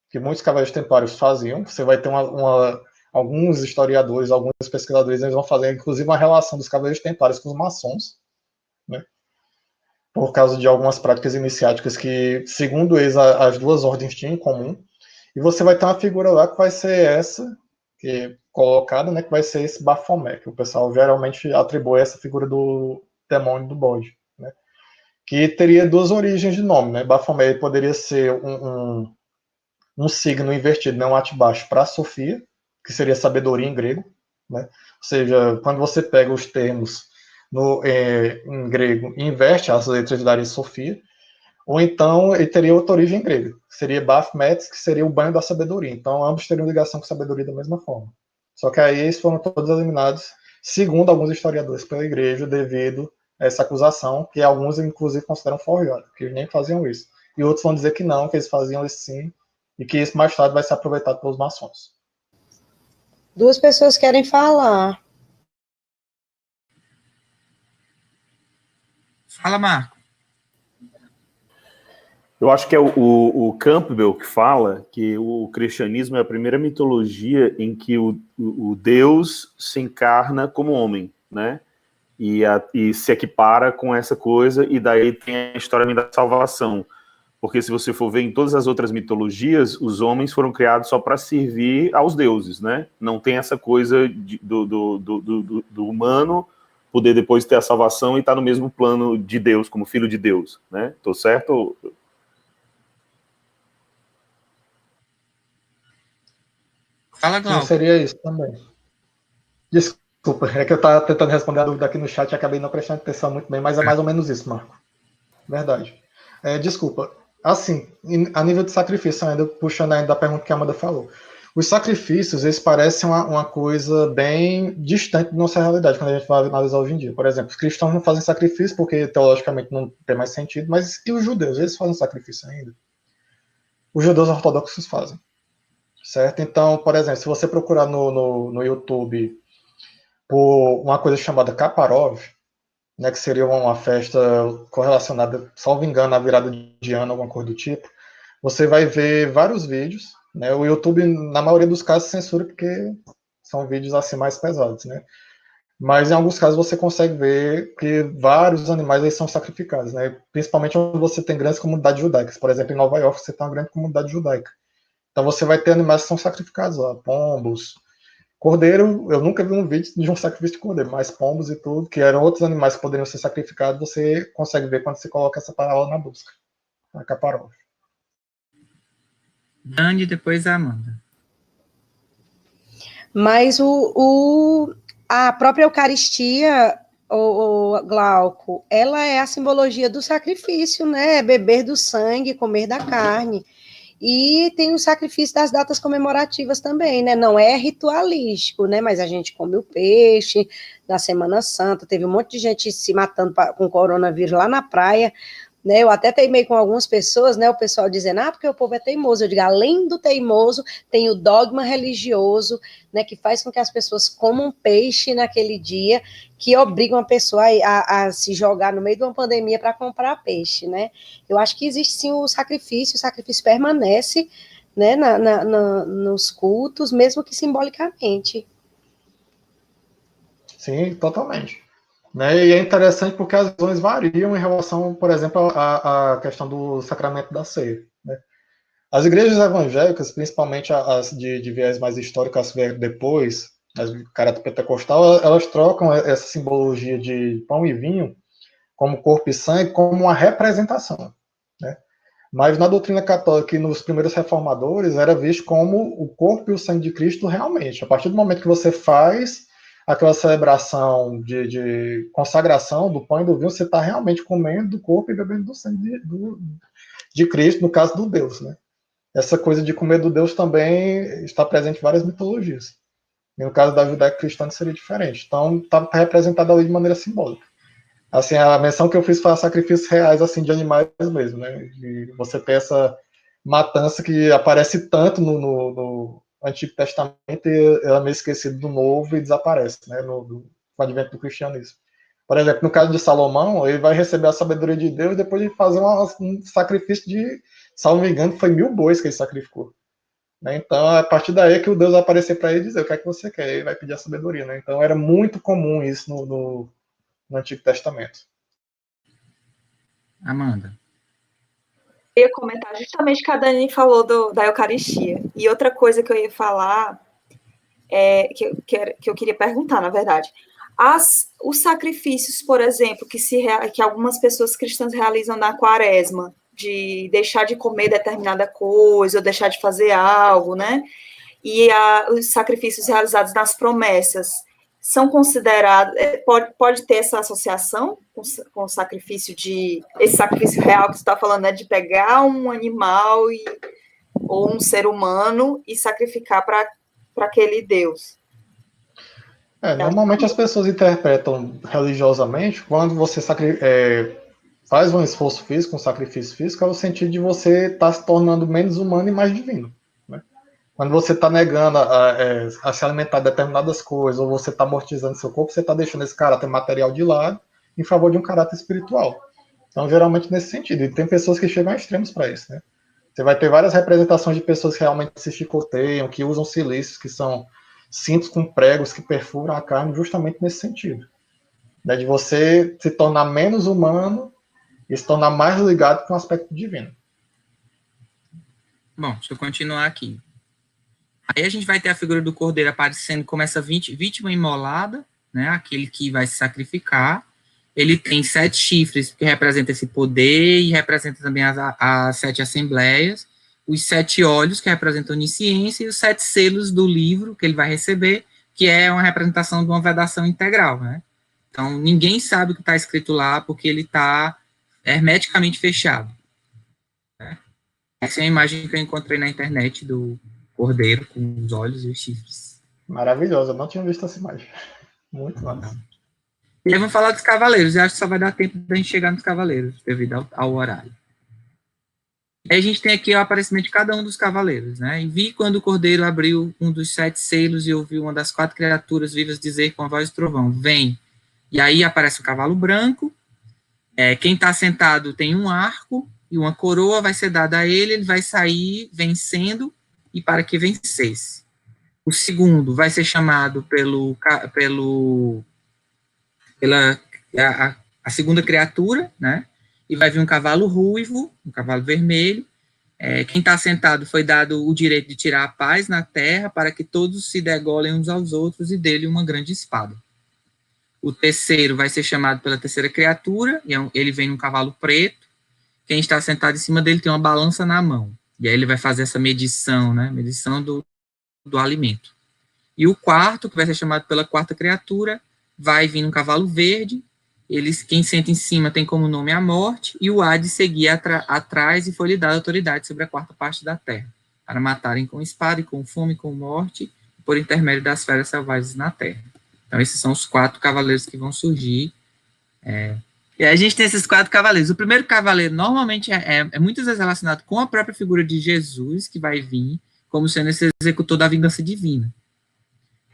que muitos cavaleiros templários faziam, você vai ter alguns historiadores, alguns pesquisadores, eles vão fazer inclusive uma relação dos cavaleiros templários com os maçons, né? Por causa de algumas práticas iniciáticas que, segundo eles, as duas ordens tinham em comum. E você vai ter uma figura lá que vai ser essa, que é colocada, né, que vai ser esse Baphomet, que o pessoal geralmente atribui essa figura do demônio do bode, né? Que teria duas origens de nome, né? Baphomet poderia ser um signo invertido, né? Um atibaixo para Sofia, que seria sabedoria em grego, né? Ou seja, quando você pega os termos em grego e inverte as letras e daria Sofia, ou então ele teria outra origem em grego, seria Baphomet, que seria o banho da sabedoria. Então ambos teriam ligação com sabedoria da mesma forma. Só que aí eles foram todos eliminados, segundo alguns historiadores, pela igreja, devido a essa acusação, que alguns inclusive consideram forjada, que eles nem faziam isso. E outros vão dizer que não, que eles faziam isso sim, e que isso mais tarde vai ser aproveitado pelos maçons. Duas pessoas querem falar. Fala, Marco. Eu acho que é o Campbell que fala que o cristianismo é a primeira mitologia em que o Deus se encarna como homem, né? E se equipara com essa coisa, e daí tem a história da salvação. Porque se você for ver em todas as outras mitologias, os homens foram criados só para servir aos deuses, né? Não tem essa coisa do humano poder depois ter a salvação e estar no mesmo plano de Deus, como filho de Deus, né? Tô certo? Fala, Glauco. Sim, seria isso também. Desculpa, é que eu estava tentando responder a dúvida aqui no chat e acabei não prestando atenção muito bem, mas é mais ou menos isso, Marco. Verdade. Desculpa. Assim, a nível de sacrifício, ainda puxando ainda da pergunta que a Amanda falou. Os sacrifícios, eles parecem uma coisa bem distante da nossa realidade, quando a gente vai analisar hoje em dia. Por exemplo, os cristãos não fazem sacrifício porque, teologicamente, não tem mais sentido, mas e os judeus? Eles fazem sacrifício ainda? Os judeus ortodoxos fazem. Certo? Então, por exemplo, se você procurar no YouTube por uma coisa chamada Kaparov, né, que seria uma festa correlacionada, salvo engano, à virada de ano, alguma coisa do tipo, você vai ver vários vídeos, né? O YouTube, na maioria dos casos, censura porque são vídeos assim mais pesados, né? Mas em alguns casos você consegue ver que vários animais eles são sacrificados, né? Principalmente onde você tem grandes comunidades judaicas. Por exemplo, em Nova York você tem uma grande comunidade judaica. Então você vai ter animais que são sacrificados lá, pombos, cordeiro. Eu nunca vi um vídeo de um sacrifício de cordeiro, mas pombos e tudo, que eram outros animais que poderiam ser sacrificados, você consegue ver quando você coloca essa palavra na busca. A Kaparov. Dani, depois a Amanda. Mas a própria Eucaristia, o Glauco, ela é a simbologia do sacrifício, né? Beber do sangue, comer da carne. E tem o sacrifício das datas comemorativas também, né? Não é ritualístico, né? Mas a gente come o peixe na Semana Santa. Teve um monte de gente se matando com coronavírus lá na praia, né? Eu até teimei com algumas pessoas, né? O pessoal dizendo, porque o povo é teimoso. Eu digo, além do teimoso, tem o dogma religioso, né? Que faz com que as pessoas comam peixe naquele dia, que obrigam a pessoa a se jogar no meio de uma pandemia para comprar peixe, né? Eu acho que existe sim o sacrifício permanece, né? Nos cultos, mesmo que simbolicamente. Sim, totalmente. Né? E é interessante porque as visões variam em relação, por exemplo, à questão do sacramento da ceia. Né? As igrejas evangélicas, principalmente as de viés mais histórico, as que vieram depois, as de caráter pentecostal, elas trocam essa simbologia de pão e vinho como corpo e sangue como uma representação. Né? Mas na doutrina católica e nos primeiros reformadores era visto como o corpo e o sangue de Cristo realmente. A partir do momento que você faz aquela celebração de consagração do pão e do vinho, você está realmente comendo do corpo e bebendo do sangue de Cristo, no caso do Deus, né? Essa coisa de comer do Deus também está presente em várias mitologias. E no caso da judaico-cristã seria diferente. Então, está representado ali de maneira simbólica. Assim, a menção que eu fiz foi a sacrifícios reais, assim, de animais mesmo, né? E você tem essa matança que aparece tanto no Antigo Testamento, e ela é meio esquecida do Novo e desaparece, né, no advento do cristianismo. Por exemplo, no caso de Salomão, ele vai receber a sabedoria de Deus depois de fazer um sacrifício de, salvo me engano, foi 1000 bois que ele sacrificou. Né? Então, a partir daí é que o Deus vai aparecer para ele e dizer o que é que você quer, ele vai pedir a sabedoria. Né? Então, era muito comum isso no Antigo Testamento. Amanda. Eu ia comentar justamente que a Dani falou da Eucaristia. E outra coisa que eu ia falar, que eu queria perguntar, na verdade. Os sacrifícios, por exemplo, que algumas pessoas cristãs realizam na quaresma, de deixar de comer determinada coisa, ou deixar de fazer algo, né? E os sacrifícios realizados nas promessas, são considerados, pode ter essa associação com o sacrifício esse sacrifício real que você está falando, né, de pegar um animal ou um ser humano e sacrificar para aquele Deus. Normalmente as pessoas interpretam religiosamente quando você faz um esforço físico, um sacrifício físico, é o sentido de você estar se tornando menos humano e mais divino. Quando você está negando a se alimentar de determinadas coisas, ou você está amortizando seu corpo, você está deixando esse caráter material de lado em favor de um caráter espiritual. Então, geralmente nesse sentido. E tem pessoas que chegam a extremos para isso, né? Você vai ter várias representações de pessoas que realmente se chicoteiam, que usam silícios, que são cintos com pregos que perfuram a carne, justamente nesse sentido. Né? De você se tornar menos humano e se tornar mais ligado com o aspecto divino. Bom, deixa eu continuar aqui. Aí a gente vai ter a figura do cordeiro aparecendo como essa vítima imolada, né? Aquele que vai se sacrificar. Ele tem 7 chifres, que representa esse poder, e representa também as 7 assembleias, os 7 olhos, que representam a onisciência, e os 7 selos do livro que ele vai receber, que é uma representação de uma vedação integral, né? Então, ninguém sabe o que está escrito lá, porque ele está hermeticamente fechado. Né? Essa é a imagem que eu encontrei na internet do cordeiro com os olhos e os chifres. Maravilhosa, eu não tinha visto essa imagem. Muito massa. E aí vamos falar dos cavaleiros. Eu acho que só vai dar tempo da gente chegar nos cavaleiros, devido ao horário. E aí a gente tem aqui o aparecimento de cada um dos cavaleiros, né? E vi quando o cordeiro abriu um dos 7 selos e ouviu uma das 4 criaturas vivas dizer com a voz de trovão, vem. E aí aparece o cavalo branco. Quem está sentado tem um arco e uma coroa vai ser dada a ele. Ele vai sair vencendo e para que vencesse. O segundo vai ser chamado a segunda criatura, né? E vai vir um cavalo ruivo, um cavalo vermelho. Quem está sentado foi dado o direito de tirar a paz na terra para que todos se degolem uns aos outros e dele uma grande espada. O terceiro vai ser chamado pela terceira criatura, e ele vem num cavalo preto. Quem está sentado em cima dele tem uma balança na mão. E aí ele vai fazer essa medição, né? Medição do alimento. E o quarto, que vai ser chamado pela quarta criatura, vai vir num cavalo verde. Quem senta em cima tem como nome a morte, e o Hades seguia atrás e foi lhe dada autoridade sobre a quarta parte da terra, para matarem com espada e com fome e com morte, por intermédio das feras selvagens na terra. Então, esses são os 4 cavaleiros que vão surgir. E aí a gente tem esses 4 cavaleiros. O primeiro cavaleiro, normalmente, muitas vezes relacionado com a própria figura de Jesus, que vai vir como sendo esse executor da vingança divina.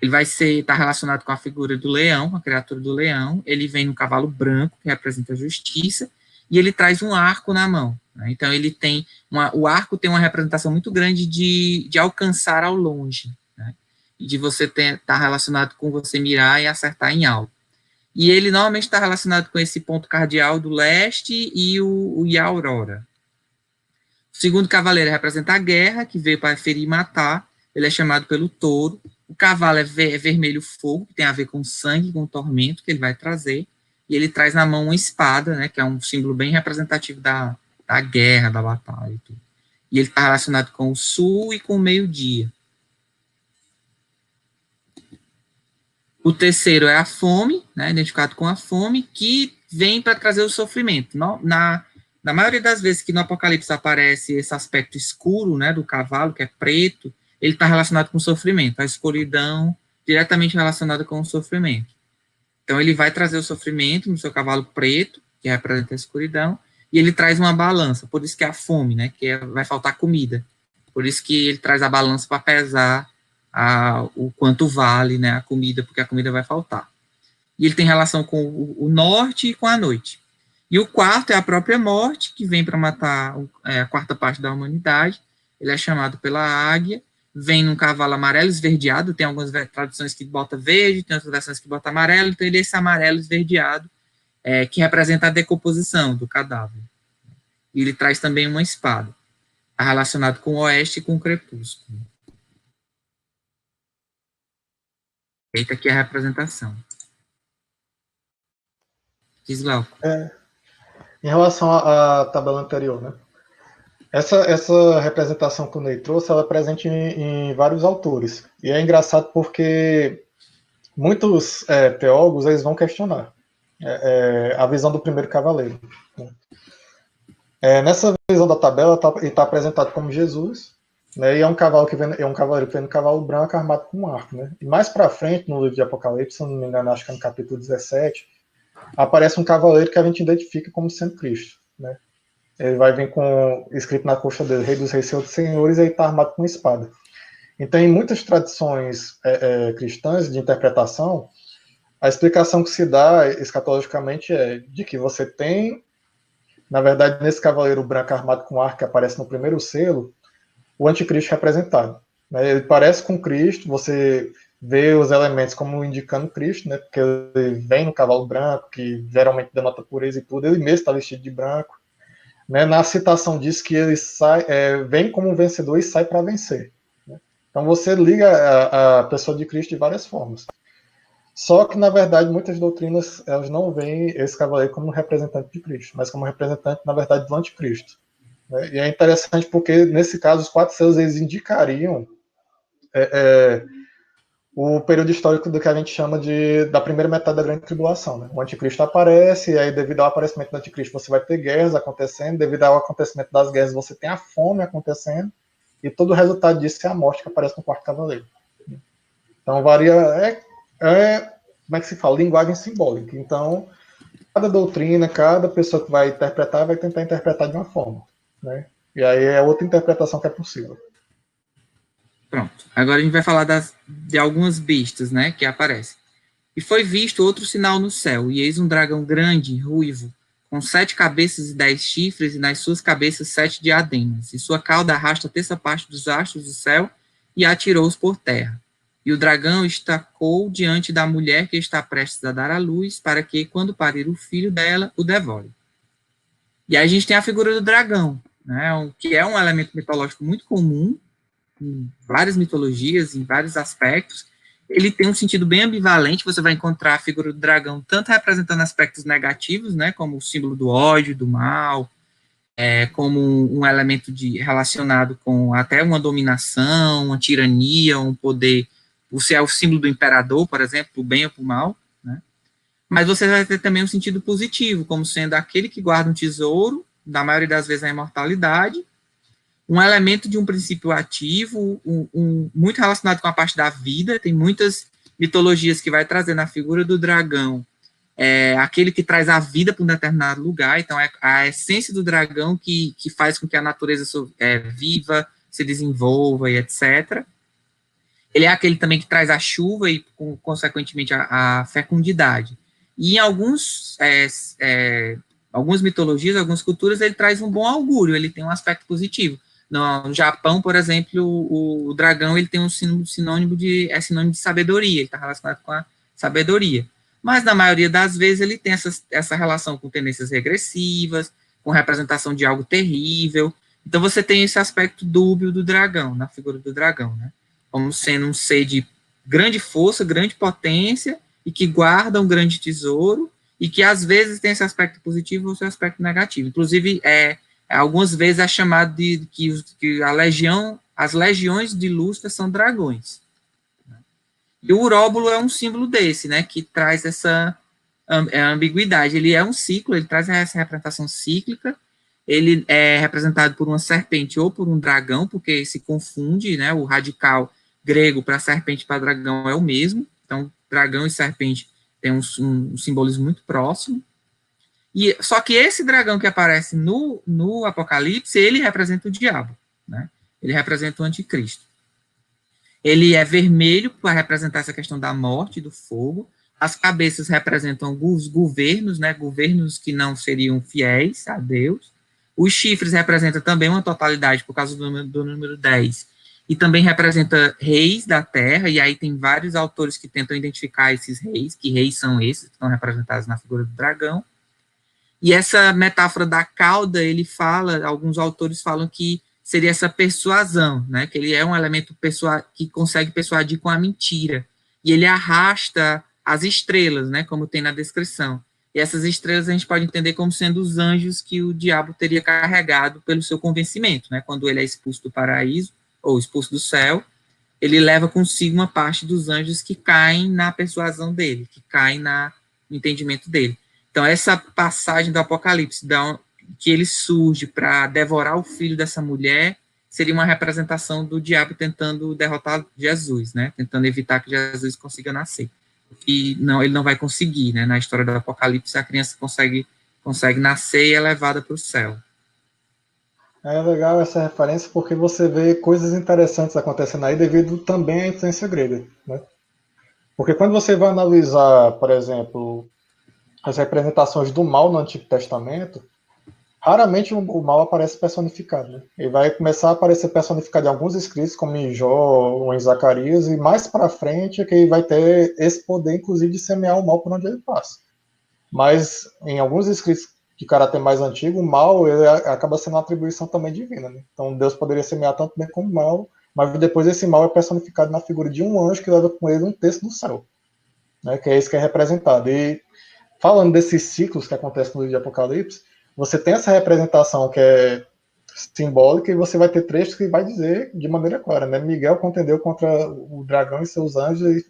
Ele vai estar relacionado com a figura do leão, com a criatura do leão. Ele vem no cavalo branco, que representa a justiça, e ele traz um arco na mão. Né? Então, ele tem o arco tem uma representação muito grande de alcançar ao longe, né? E de você estar relacionado com você mirar e acertar em algo. E ele normalmente está relacionado com esse ponto cardial do leste e a aurora. O segundo cavaleiro representa a guerra, que veio para ferir e matar. Ele é chamado pelo touro. O cavalo é vermelho fogo, que tem a ver com sangue, com tormento, que ele vai trazer. E ele traz na mão uma espada, né, que é um símbolo bem representativo da guerra, da batalha e tudo. E ele está relacionado com o sul e com o meio-dia. O terceiro é a fome, né, identificado com a fome, que vem para trazer o sofrimento. Na maioria das vezes que no Apocalipse aparece esse aspecto escuro, né, do cavalo, que é preto, ele está relacionado com o sofrimento, a escuridão diretamente relacionada com o sofrimento. Então, ele vai trazer o sofrimento no seu cavalo preto, que representa a escuridão, e ele traz uma balança, por isso que é a fome, né, vai faltar comida. Por isso que ele traz a balança para pesar o quanto vale, né, a comida, porque a comida vai faltar. E ele tem relação com o norte e com a noite. E o quarto é a própria morte, que vem para matar a quarta parte da humanidade. Ele é chamado pela águia, vem num cavalo amarelo esverdeado, tem algumas traduções que bota verde, tem outras versões que bota amarelo, então ele é esse amarelo esverdeado, que representa a decomposição do cadáver. E ele traz também uma espada, está relacionado com o oeste e com o crepúsculo. Eita, aqui é a representação. Diz, Glauco. Em relação à tabela anterior, né? Essa representação que o Ney trouxe, ela é presente em vários autores. E é engraçado porque muitos teólogos eles vão questionar a visão do primeiro cavaleiro. Nessa visão da tabela, ele está apresentado como Jesus, né, e é um cavaleiro que vem no cavalo branco armado com um arco. Né? E mais para frente, no livro de Apocalipse, se não me engano, acho que é no capítulo 17, aparece um cavaleiro que a gente identifica como sendo Cristo. Né? Ele vai vir escrito na coxa dele, Rei dos Reis, Senhor dos Senhores, e ele está armado com espada. Então, em muitas tradições cristãs de interpretação, A explicação que se dá escatologicamente é de que você tem, na verdade, nesse cavaleiro branco armado com arco que aparece no primeiro selo, o anticristo representado. Né? Ele parece com Cristo, você vê os elementos como indicando Cristo, né? Porque ele vem no cavalo branco, que geralmente denota pureza e tudo, ele mesmo está vestido de branco. Né? Na citação diz que ele vem como um vencedor e sai para vencer. Né? Então você liga a pessoa de Cristo de várias formas. Só que, na verdade, muitas doutrinas elas não veem esse cavaleiro como representante de Cristo, mas como representante, na verdade, do anticristo. Né? E é interessante porque, nesse caso, os 4 selos eles indicariam o período histórico do que a gente chama da primeira metade da Grande Tribulação. Né? O anticristo aparece, e aí, devido ao aparecimento do anticristo, você vai ter guerras acontecendo, devido ao acontecimento das guerras, você tem a fome acontecendo, e todo o resultado disso é a morte que aparece no quarto cavaleiro. Então, varia... como é que se fala? Linguagem simbólica. Então, cada doutrina, cada pessoa que vai interpretar, vai tentar interpretar de uma forma. Né? E aí é outra interpretação que é possível. Pronto. Agora a gente vai falar de algumas bestas, né, que aparecem. E foi visto outro sinal no céu, e eis um dragão grande, ruivo, com 7 cabeças e 10 chifres, e nas suas cabeças 7 diademas. E sua cauda arrasta a terça parte dos astros do céu, e atirou-os por terra. E o dragão estacou diante da mulher que está prestes a dar à luz, para que, quando parir o filho dela, o devore. E aí a gente tem a figura do dragão, né, que é um elemento mitológico muito comum, em várias mitologias, em vários aspectos. Ele tem um sentido bem ambivalente, você vai encontrar a figura do dragão tanto representando aspectos negativos, né, como o símbolo do ódio, do mal, como um elemento relacionado com até uma dominação, uma tirania, um poder. Você é o símbolo do imperador, por exemplo, para o bem ou para o mal, né? Mas você vai ter também um sentido positivo, como sendo aquele que guarda um tesouro, na maioria das vezes a imortalidade, um elemento de um princípio ativo, muito relacionado com a parte da vida. Tem muitas mitologias que vai trazer na figura do dragão aquele que traz a vida para um determinado lugar. Então, é a essência do dragão que faz com que a natureza viva, se desenvolva e etc., ele é aquele também que traz a chuva e, consequentemente, a fecundidade. E em algumas mitologias, algumas culturas, ele traz um bom augúrio, ele tem um aspecto positivo. No Japão, por exemplo, o dragão ele tem um sinônimo de sabedoria, ele está relacionado com a sabedoria. Mas, na maioria das vezes, ele tem essa relação com tendências regressivas, com representação de algo terrível. Então, você tem esse aspecto dúbio do dragão, na figura do dragão, né? Como sendo um ser de grande força, grande potência, e que guarda um grande tesouro, e que às vezes tem esse aspecto positivo ou esse aspecto negativo. Inclusive, algumas vezes é chamado de que as legiões de Lúcifer são dragões. E o uróbulo é um símbolo desse, né, que traz essa ambiguidade. Ele é um ciclo, ele traz essa representação cíclica, ele é representado por uma serpente ou por um dragão, porque se confunde, né, o radical grego para serpente para dragão é o mesmo, então dragão e serpente tem um simbolismo muito próximo. Só que esse dragão que aparece no Apocalipse, ele representa o diabo, né? Ele representa o anticristo. Ele é vermelho para representar essa questão da morte e do fogo. As cabeças representam os governos, né? Governos que não seriam fiéis a Deus. Os chifres representam também uma totalidade por causa do número 10. E também representa reis da terra, e aí tem vários autores que tentam identificar esses reis, que reis são esses que estão representados na figura do dragão. E essa metáfora da cauda, alguns autores falam que seria essa persuasão, né, que ele é um elemento que consegue persuadir com a mentira, e ele arrasta as estrelas, né, como tem na descrição. E essas estrelas a gente pode entender como sendo os anjos que o diabo teria carregado pelo seu convencimento, né, quando ele é expulso do paraíso, ou expulso do céu, ele leva consigo uma parte dos anjos que caem na persuasão dele, que caem no entendimento dele. Então, essa passagem do Apocalipse, que ele surge para devorar o filho dessa mulher, seria uma representação do diabo tentando derrotar Jesus, né? Tentando evitar que Jesus consiga nascer. E não, ele não vai conseguir, né? Na história do Apocalipse, a criança consegue nascer e é levada para o céu. É legal essa referência porque você vê coisas interessantes acontecendo aí devido também à influência grega, né? Porque quando você vai analisar, por exemplo, as representações do mal no Antigo Testamento, raramente o mal aparece personificado. Né? Ele vai começar a aparecer personificado em alguns escritos, como em Jó ou em Zacarias, e mais para frente é que ele vai ter esse poder, inclusive, de semear o mal por onde ele passa. Mas em alguns escritos de caráter mais antigo, o mal ele acaba sendo uma atribuição também divina. Né? Então Deus poderia semear tanto bem como mal, mas depois esse mal é personificado na figura de um anjo que leva com ele um texto do céu, né? Que é isso que é representado. E falando desses ciclos que acontecem no livro de Apocalipse, você tem essa representação que é simbólica e você vai ter trechos que vai dizer de maneira clara, né? Miguel contendeu contra o dragão e seus anjos e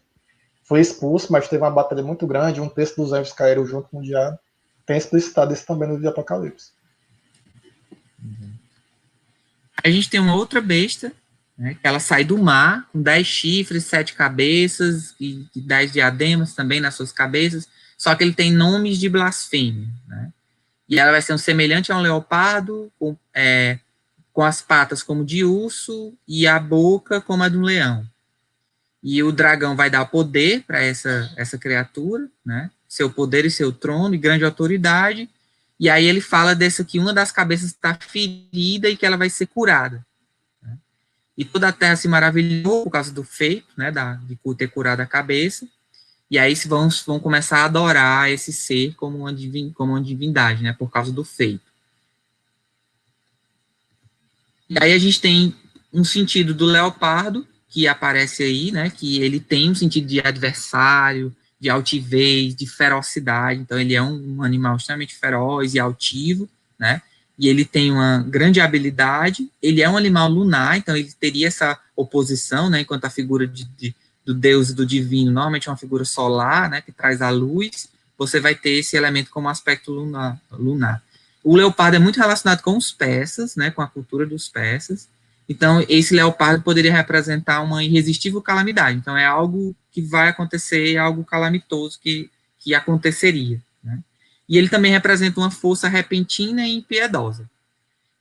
foi expulso, mas teve uma batalha muito grande, um terço dos anjos caíram junto com o diabo. Tem explicitado isso também no livro de Apocalipse. A gente tem uma outra besta, né, que ela sai do mar, com 10 chifres, 7 cabeças, e 10 diademas também nas suas cabeças, só que ele tem nomes de blasfêmia, né? E ela vai ser um semelhante a um leopardo, com as patas como de urso, e a boca como a de um leão. E o dragão vai dar poder para essa criatura, né? Seu poder e seu trono, e grande autoridade. E aí ele fala dessa que uma das cabeças está ferida e que ela vai ser curada. Né? E toda a terra se maravilhou por causa do feito, né? De ter curado a cabeça. E aí vão começar a adorar esse ser como uma divindade, né? Por causa do feito. E aí a gente tem um sentido do leopardo, que aparece aí, né? Que ele tem um sentido de adversário, de altivez, de ferocidade. Então, ele é um animal extremamente feroz e altivo, né? E ele tem uma grande habilidade. Ele é um animal lunar, então ele teria essa oposição, né? Enquanto a figura do Deus e do divino normalmente é uma figura solar, né? Que traz a luz. Você vai ter esse elemento como aspecto lunar. O leopardo é muito relacionado com os persas, né? Com a cultura dos persas. Então, esse leopardo poderia representar uma irresistível calamidade. Então, é algo que vai acontecer, algo calamitoso que aconteceria. Né? E ele também representa uma força repentina e impiedosa.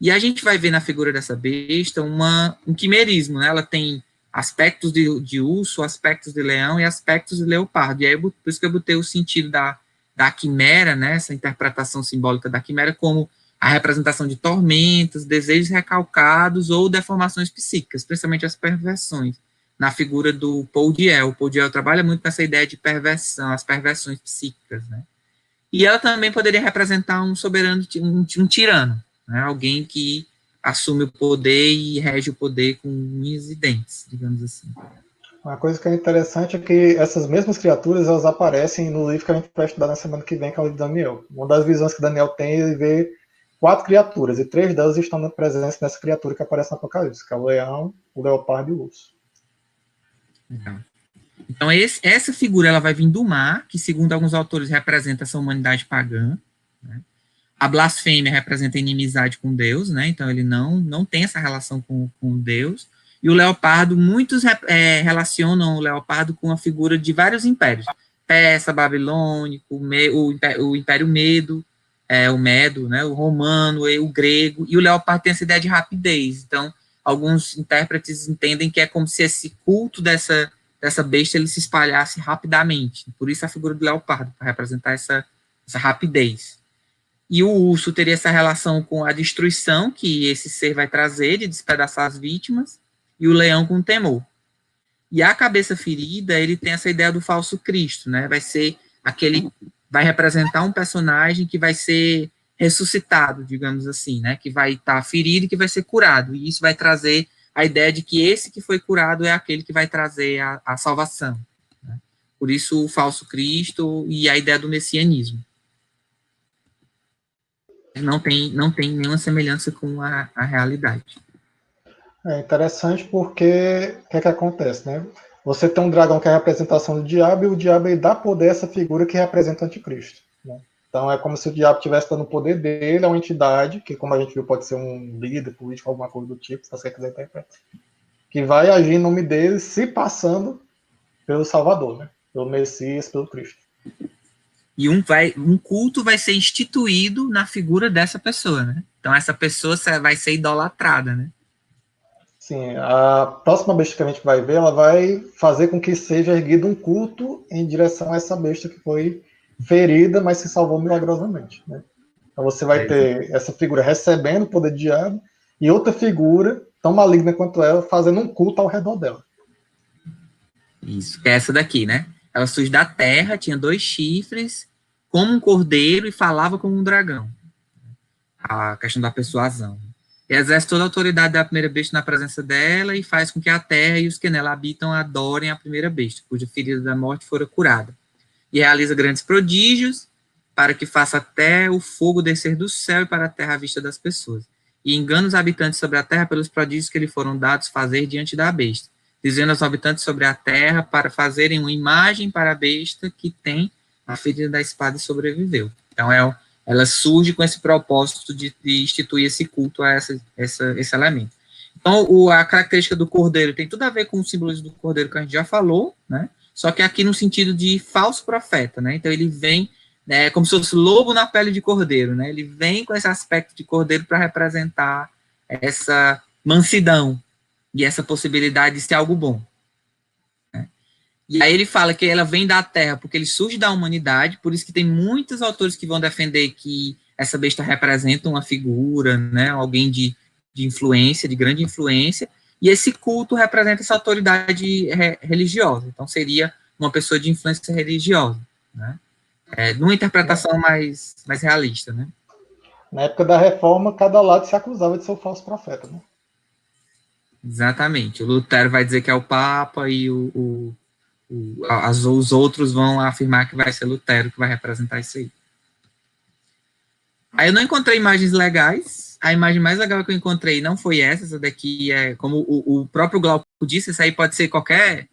E a gente vai ver na figura dessa besta um quimerismo. Né? Ela tem aspectos de urso, aspectos de leão e aspectos de leopardo. E aí, por isso que eu botei o sentido da quimera, né? Essa interpretação simbólica da quimera como a representação de tormentas, desejos recalcados ou deformações psíquicas, principalmente as perversões, na figura do Paul Diel. O Paul Diel trabalha muito com essa ideia de perversão, as perversões psíquicas, né? E ela também poderia representar um soberano, um tirano, né? Alguém que assume o poder e rege o poder com unhas e dentes, digamos assim. Uma coisa que é interessante é que essas mesmas criaturas, elas aparecem no livro que a gente vai estudar na semana que vem, que é o livro de Daniel. Uma das visões que Daniel tem, ele vê 4 criaturas, e 3 delas estão na presença dessa criatura que aparece no Apocalipse, que é o leão, o leopardo e o urso. Então, essa figura ela vai vir do mar, que, segundo alguns autores, representa essa humanidade pagã. Né? A blasfêmia representa a inimizade com Deus, né? Então ele não tem essa relação com Deus. E o leopardo, muitos relacionam o leopardo com a figura de vários impérios. Persa, babilônico, o Império Medo, o Medo, né, o romano, o grego, e o leopardo tem essa ideia de rapidez. Então, alguns intérpretes entendem que é como se esse culto dessa besta ele se espalhasse rapidamente. Por isso a figura do leopardo, para representar essa rapidez. E o urso teria essa relação com a destruição que esse ser vai trazer, de despedaçar as vítimas, e o leão com o temor. E a cabeça ferida, ele tem essa ideia do falso Cristo, né? Vai representar um personagem que vai ser ressuscitado, digamos assim, né? Que vai estar ferido e que vai ser curado. E isso vai trazer a ideia de que esse que foi curado é aquele que vai trazer a salvação. Né? Por isso o falso Cristo e a ideia do messianismo. Não tem nenhuma semelhança com a realidade. É interessante porque o que acontece, né? Você tem um dragão que é a representação do diabo, e o diabo ele dá poder a essa figura que representa o anticristo. Né? Então é como se o diabo estivesse dando o poder dele a uma entidade, que como a gente viu pode ser um líder político, alguma coisa do tipo, se você quiser interpretar, que vai agir em nome dele, se passando pelo Salvador, né? Pelo Messias, pelo Cristo. E um culto vai ser instituído na figura dessa pessoa, né? Então essa pessoa vai ser idolatrada, né? Sim, a próxima besta que a gente vai ver, ela vai fazer com que seja erguido um culto em direção a essa besta que foi ferida, mas se salvou milagrosamente, né? Então você vai ter essa figura recebendo o poder do diabo e outra figura, tão maligna quanto ela, fazendo um culto ao redor dela. Isso, que é essa daqui, né? Ela surge da terra, tinha 2 chifres, como um cordeiro e falava como um dragão. A questão da persuasão. E exerce toda a autoridade da primeira besta na presença dela e faz com que a terra e os que nela habitam adorem a primeira besta, cuja ferida da morte fora curada. E realiza grandes prodígios para que faça até o fogo descer do céu e para a terra à vista das pessoas. E engana os habitantes sobre a terra pelos prodígios que lhe foram dados fazer diante da besta, dizendo aos habitantes sobre a terra para fazerem uma imagem para a besta que tem a ferida da espada e sobreviveu. Então, ela surge com esse propósito de instituir esse culto a esse elemento. Então, a característica do cordeiro tem tudo a ver com o simbolismo do cordeiro que a gente já falou, né? Só que aqui no sentido de falso profeta, né? Então, ele vem, né, como se fosse lobo na pele de cordeiro, né? Ele vem com esse aspecto de cordeiro para representar essa mansidão e essa possibilidade de ser algo bom. E aí ele fala que ela vem da terra porque ele surge da humanidade, por isso que tem muitos autores que vão defender que essa besta representa uma figura, né, alguém de influência, de grande influência, e esse culto representa essa autoridade religiosa. Então seria uma pessoa de influência religiosa, né? Numa interpretação mais realista, né? Na época da reforma, cada lado se acusava de ser o falso profeta, né? Exatamente. O Lutero vai dizer que é o Papa e os outros vão afirmar que vai ser Lutero que vai representar isso aí. Aí eu não encontrei imagens legais. A imagem mais legal que eu encontrei não foi essa daqui é, como o próprio Glauco disse, isso aí pode ser qualquer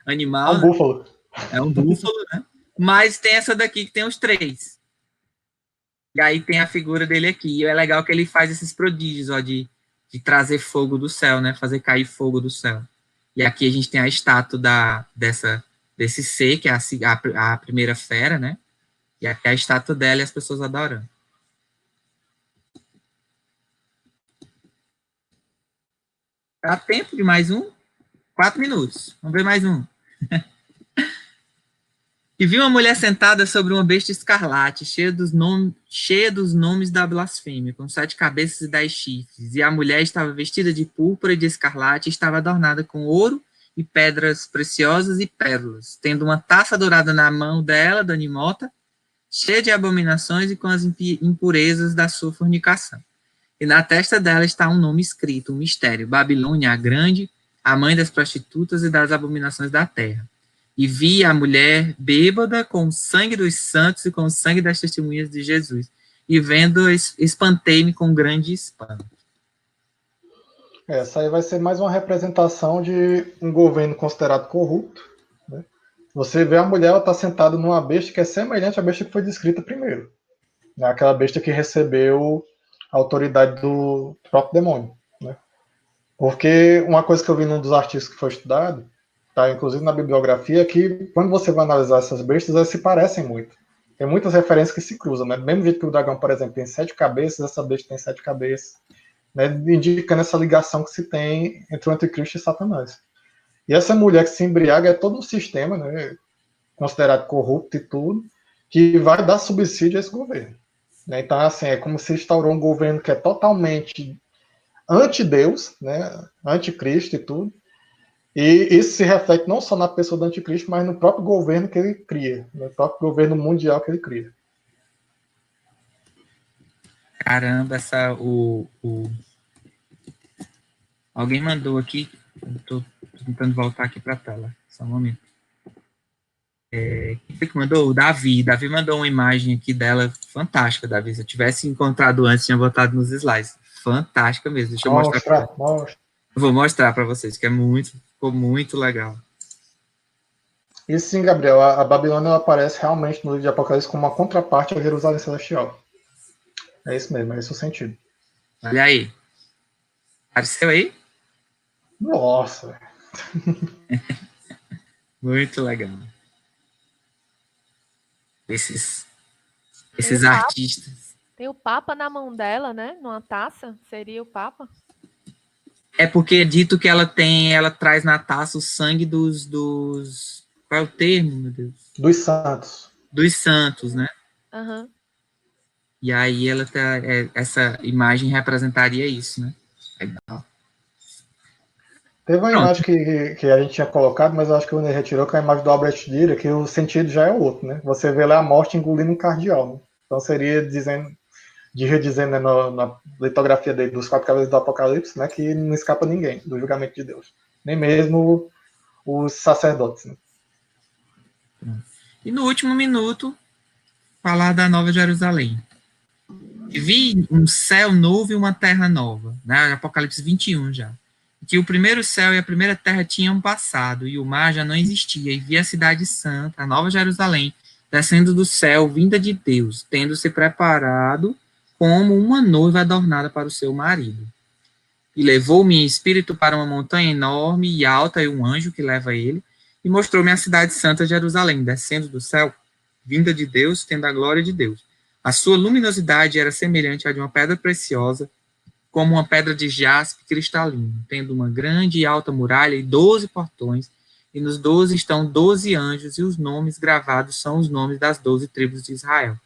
animal. É um búfalo. É um búfalo, né? Mas tem essa daqui que tem os 3. E aí tem a figura dele aqui. E é legal que ele faz esses prodígios, ó, de trazer fogo do céu, né? Fazer cair fogo do céu. E aqui a gente tem a estátua desse ser, que é a primeira fera, né? E aqui é a estátua dela e as pessoas adorando. Dá tempo de mais um? 4 minutos. Vamos ver mais um. E viu uma mulher sentada sobre uma besta escarlate, cheia dos nomes da blasfêmia, com 7 cabeças e 10 chifres. E a mulher estava vestida de púrpura e de escarlate, e estava adornada com ouro e pedras preciosas e pérolas, tendo uma taça dourada na mão dela, Danimota, cheia de abominações e com as impurezas da sua fornicação. E na testa dela está um nome escrito, um mistério, Babilônia a Grande, a mãe das prostitutas e das abominações da terra. E vi a mulher bêbada com o sangue dos santos e com o sangue das testemunhas de Jesus. E vendo, espantei-me com grande espanto. Essa aí vai ser mais uma representação de um governo considerado corrupto, né? Você vê a mulher, ela está sentada numa besta que é semelhante à besta que foi descrita primeiro, né? Aquela besta que recebeu a autoridade do próprio demônio, né? Porque uma coisa que eu vi num dos artigos que foi estudado, tá, inclusive na bibliografia, é que quando você vai analisar essas bestas, elas se parecem muito. Tem muitas referências que se cruzam, né? Do mesmo jeito que o dragão, por exemplo, tem 7 cabeças, essa besta tem 7 cabeças, né? Indicando essa ligação que se tem entre o anticristo e Satanás. E essa mulher que se embriaga é todo um sistema, né, considerado corrupto e tudo, que vai dar subsídio a esse governo, né? Então, assim, é como se instaurou um governo que é totalmente anti-Deus, né, anticristo e tudo. E isso se reflete não só na pessoa do anticristo, mas no próprio governo que ele cria, no próprio governo mundial que ele cria. Caramba, alguém mandou aqui, estou tentando voltar aqui para a tela, só um momento. Quem foi que mandou? O Davi. Davi mandou uma imagem aqui dela, fantástica, Davi. Se eu tivesse encontrado antes, tinha botado nos slides. Fantástica mesmo. Deixa eu mostrar. Eu vou mostrar para vocês, que ficou muito legal. E sim, Gabriel, a Babilônia aparece realmente no livro de Apocalipse como uma contraparte ao Jerusalém Celestial. É isso mesmo, é esse o sentido. Olha aí. Apareceu aí? Nossa. Muito legal. Esses artistas. Tem o Papa na mão dela, né? Numa taça. Seria o Papa? É porque é dito que ela traz na taça o sangue dos qual é o termo, meu Deus? Dos santos. Dos santos, né? Aham. E aí essa imagem representaria isso, né? Legal. Teve uma Pronto. imagem que a gente tinha colocado, mas eu acho que o Ney retirou, que é a imagem do Albert Dürer, que o sentido já é outro, né? Você vê lá a morte engolindo um cardeal, né? Então seria dizendo, né, na litografia dele, dos 4 cavaleiros do Apocalipse, né, que não escapa ninguém do julgamento de Deus. Nem mesmo os sacerdotes, né? E no último minuto, falar da Nova Jerusalém. Vi um céu novo e uma terra nova, né? Apocalipse 21 já. Que o primeiro céu e a primeira terra tinham passado, e o mar já não existia, e vi a cidade santa, a Nova Jerusalém, descendo do céu, vinda de Deus, tendo se preparado como uma noiva adornada para o seu marido. E levou-me em espírito para uma montanha enorme e alta, e um anjo que leva ele, e mostrou-me a cidade santa Jerusalém, descendo do céu, vinda de Deus, tendo a glória de Deus. A sua luminosidade era semelhante à de uma pedra preciosa, como uma pedra de jaspe cristalino, tendo uma grande e alta muralha e 12 portões, e nos 12 estão 12 anjos, e os nomes gravados são os nomes das 12 tribos de Israel.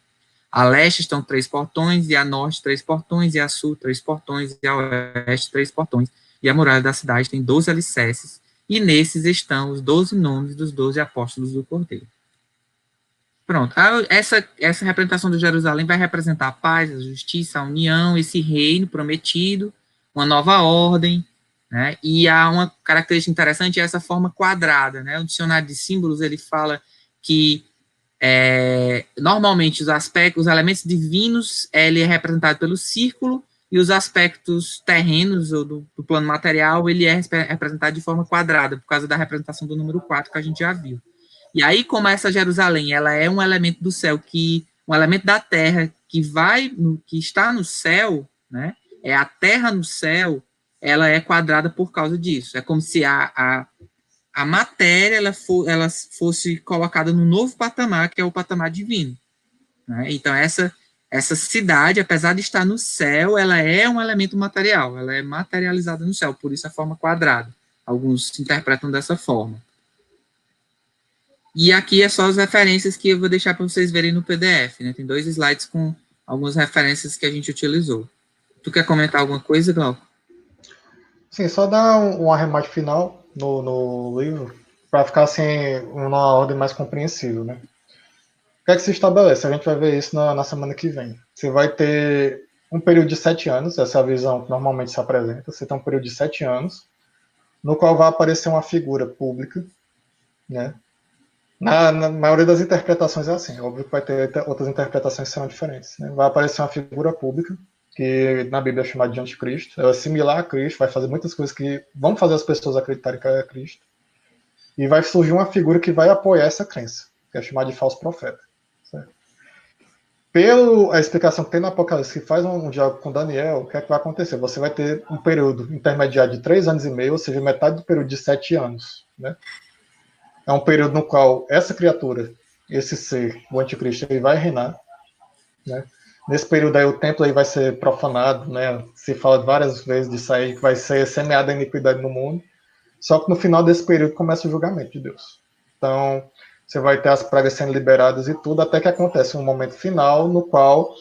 A leste estão 3 portões, e a norte 3 portões, e a sul 3 portões, e a oeste 3 portões, e a muralha da cidade tem 12 alicerces, e nesses estão os 12 nomes dos 12 apóstolos do Cordeiro. Pronto, essa representação de Jerusalém vai representar a paz, a justiça, a união, esse reino prometido, uma nova ordem, né? E há uma característica interessante, é essa forma quadrada, né? O dicionário de símbolos, ele fala que normalmente os elementos divinos, ele é representado pelo círculo, e os aspectos terrenos ou do plano material, ele é representado de forma quadrada, por causa da representação do número 4 que a gente já viu. E aí, como essa Jerusalém, ela é um elemento do céu, um elemento da terra que está no céu, né? É a terra no céu, ela é quadrada por causa disso. É como se a matéria ela fosse colocada num novo patamar, que é o patamar divino, né? Então, essa cidade, apesar de estar no céu, ela é um elemento material, ela é materializada no céu, por isso a forma quadrada. Alguns interpretam dessa forma. E aqui é só as referências que eu vou deixar para vocês verem no PDF, né? Tem 2 slides com algumas referências que a gente utilizou. Tu quer comentar alguma coisa, Glauco? Sim, só dar um arremate final no livro, para ficar assim, numa ordem mais compreensível, né? O que é que se estabelece? A gente vai ver isso na semana que vem. Você vai ter um período de 7 anos, essa é a visão que normalmente se apresenta. Você tem um período de 7 anos, no qual vai aparecer uma figura pública, né? Na maioria das interpretações é assim, óbvio que vai ter outras interpretações que serão diferentes, né? Vai aparecer uma figura pública, que na Bíblia é chamada de anticristo, ela é similar a Cristo, vai fazer muitas coisas que vão fazer as pessoas acreditarem que é Cristo, e vai surgir uma figura que vai apoiar essa crença, que é chamada de falso profeta. Certo? Pela explicação que tem no Apocalipse, que faz um diálogo com Daniel, o que é que vai acontecer? Você vai ter um período intermediário de 3 anos e meio, ou seja, metade do período de 7 anos, né? É um período no qual essa criatura, esse ser, o anticristo, ele vai reinar, né? Nesse período aí o templo aí vai ser profanado, né? Se fala várias vezes disso aí, que vai ser semeada a iniquidade no mundo. Só que no final desse período começa o julgamento de Deus. Então, você vai ter as pragas sendo liberadas e tudo, até que acontece um momento final no qual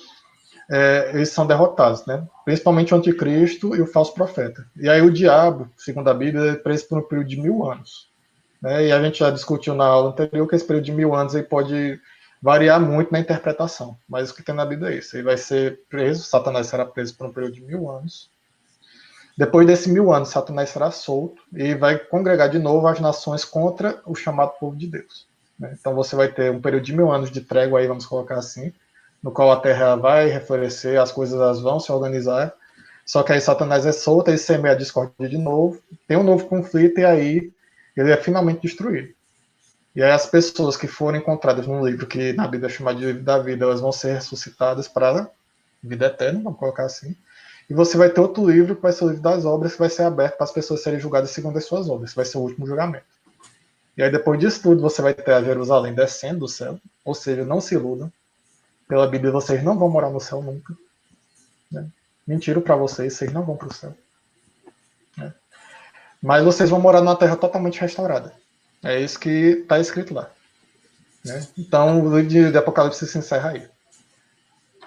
eles são derrotados, né? Principalmente o anticristo e o falso profeta. E aí o diabo, segundo a Bíblia, é preso por um período de 1000 anos. Né? E a gente já discutiu na aula anterior que esse período de 1000 anos aí pode variar muito na interpretação, mas o que tem na Bíblia é isso. Ele vai ser preso, Satanás será preso por um período de 1000 anos. Depois desses 1000 anos, Satanás será solto e vai congregar de novo as nações contra o chamado povo de Deus. Né? Então você vai ter um período de 1000 anos de trégua aí, vamos colocar assim, no qual a terra vai reflorescer, as coisas vão se organizar, só que aí Satanás é solto, ele semeia a discórdia de novo, tem um novo conflito e aí ele é finalmente destruído. E aí as pessoas que forem encontradas num livro que na Bíblia é chamado de livro da vida, elas vão ser ressuscitadas para vida eterna, vamos colocar assim. E você vai ter outro livro, que vai ser o livro das obras, que vai ser aberto para as pessoas serem julgadas segundo as suas obras, que vai ser o último julgamento. E aí depois disso tudo, você vai ter a Jerusalém descendo do céu, ou seja, não se iludam. Pela Bíblia, vocês não vão morar no céu nunca. Né? Mentira para vocês não vão para o céu. Né? Mas vocês vão morar numa terra totalmente restaurada. É isso que está escrito lá. Né? Então, o livro de Apocalipse se encerra aí.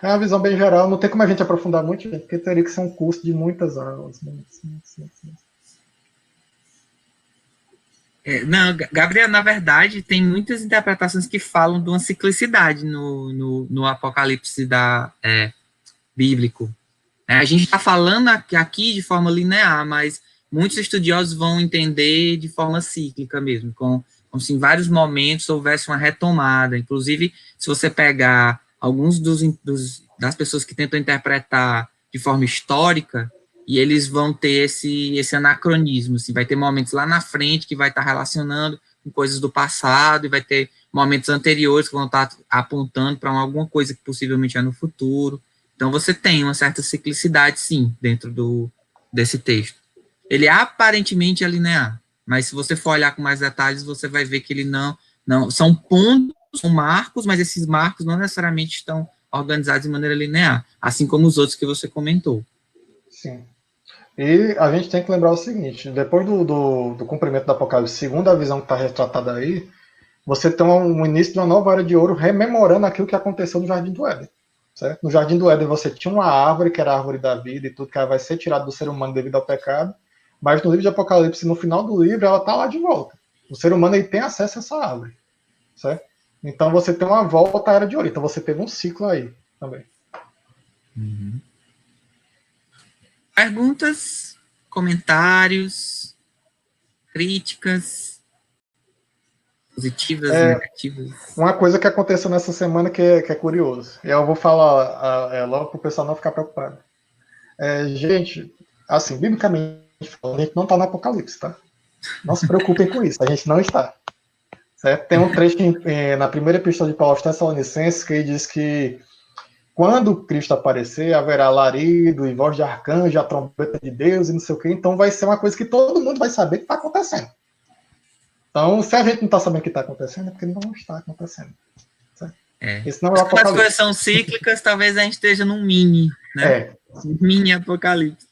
É uma visão bem geral, não tem como a gente aprofundar muito, gente, porque teria que ser um curso de muitas aulas. Não, Gabriel, na verdade, tem muitas interpretações que falam de uma ciclicidade no Apocalipse bíblico. A gente está falando aqui de forma linear, mas muitos estudiosos vão entender de forma cíclica mesmo, como se em vários momentos houvesse uma retomada. Inclusive, se você pegar alguns das pessoas que tentam interpretar de forma histórica, e eles vão ter esse anacronismo, assim, vai ter momentos lá na frente que vai estar relacionando com coisas do passado, e vai ter momentos anteriores que vão estar apontando para alguma coisa que possivelmente é no futuro. Então, você tem uma certa ciclicidade, sim, dentro desse texto. Ele aparentemente é linear, mas se você for olhar com mais detalhes, você vai ver que ele não são pontos, são marcos, mas esses marcos não necessariamente estão organizados de maneira linear, assim como os outros que você comentou. Sim. E a gente tem que lembrar o seguinte, depois do cumprimento do Apocalipse, segundo a visão que está retratada aí, você tem um início de uma nova era de ouro, rememorando aquilo que aconteceu no Jardim do Éden. Certo? No Jardim do Éden você tinha uma árvore, que era a árvore da vida, e tudo que ela vai ser tirado do ser humano devido ao pecado, mas no livro de Apocalipse, no final do livro, ela está lá de volta. O ser humano ele tem acesso a essa árvore. Certo? Então você tem uma volta à era de ouro. Então você teve um ciclo aí também. Uhum. Perguntas, comentários, críticas, positivas, negativas. Uma coisa que aconteceu nessa semana que é curioso. E eu vou falar logo para o pessoal não ficar preocupado. Gente, assim, biblicamente falando, a gente não está no Apocalipse, tá? Não se preocupem com isso, a gente não está. Certo? Tem um trecho na primeira epístola de Paulo aos Tessalonicenses que ele diz que quando Cristo aparecer, haverá alarido e voz de arcanjo, a trombeta de Deus e não sei o quê. Então vai ser uma coisa que todo mundo vai saber que está acontecendo. Então, se a gente não está sabendo o que está acontecendo, é porque não está acontecendo. Isso não é Apocalipse. Quando as coisas são cíclicas, talvez a gente esteja num mini, né? Mini Apocalipse.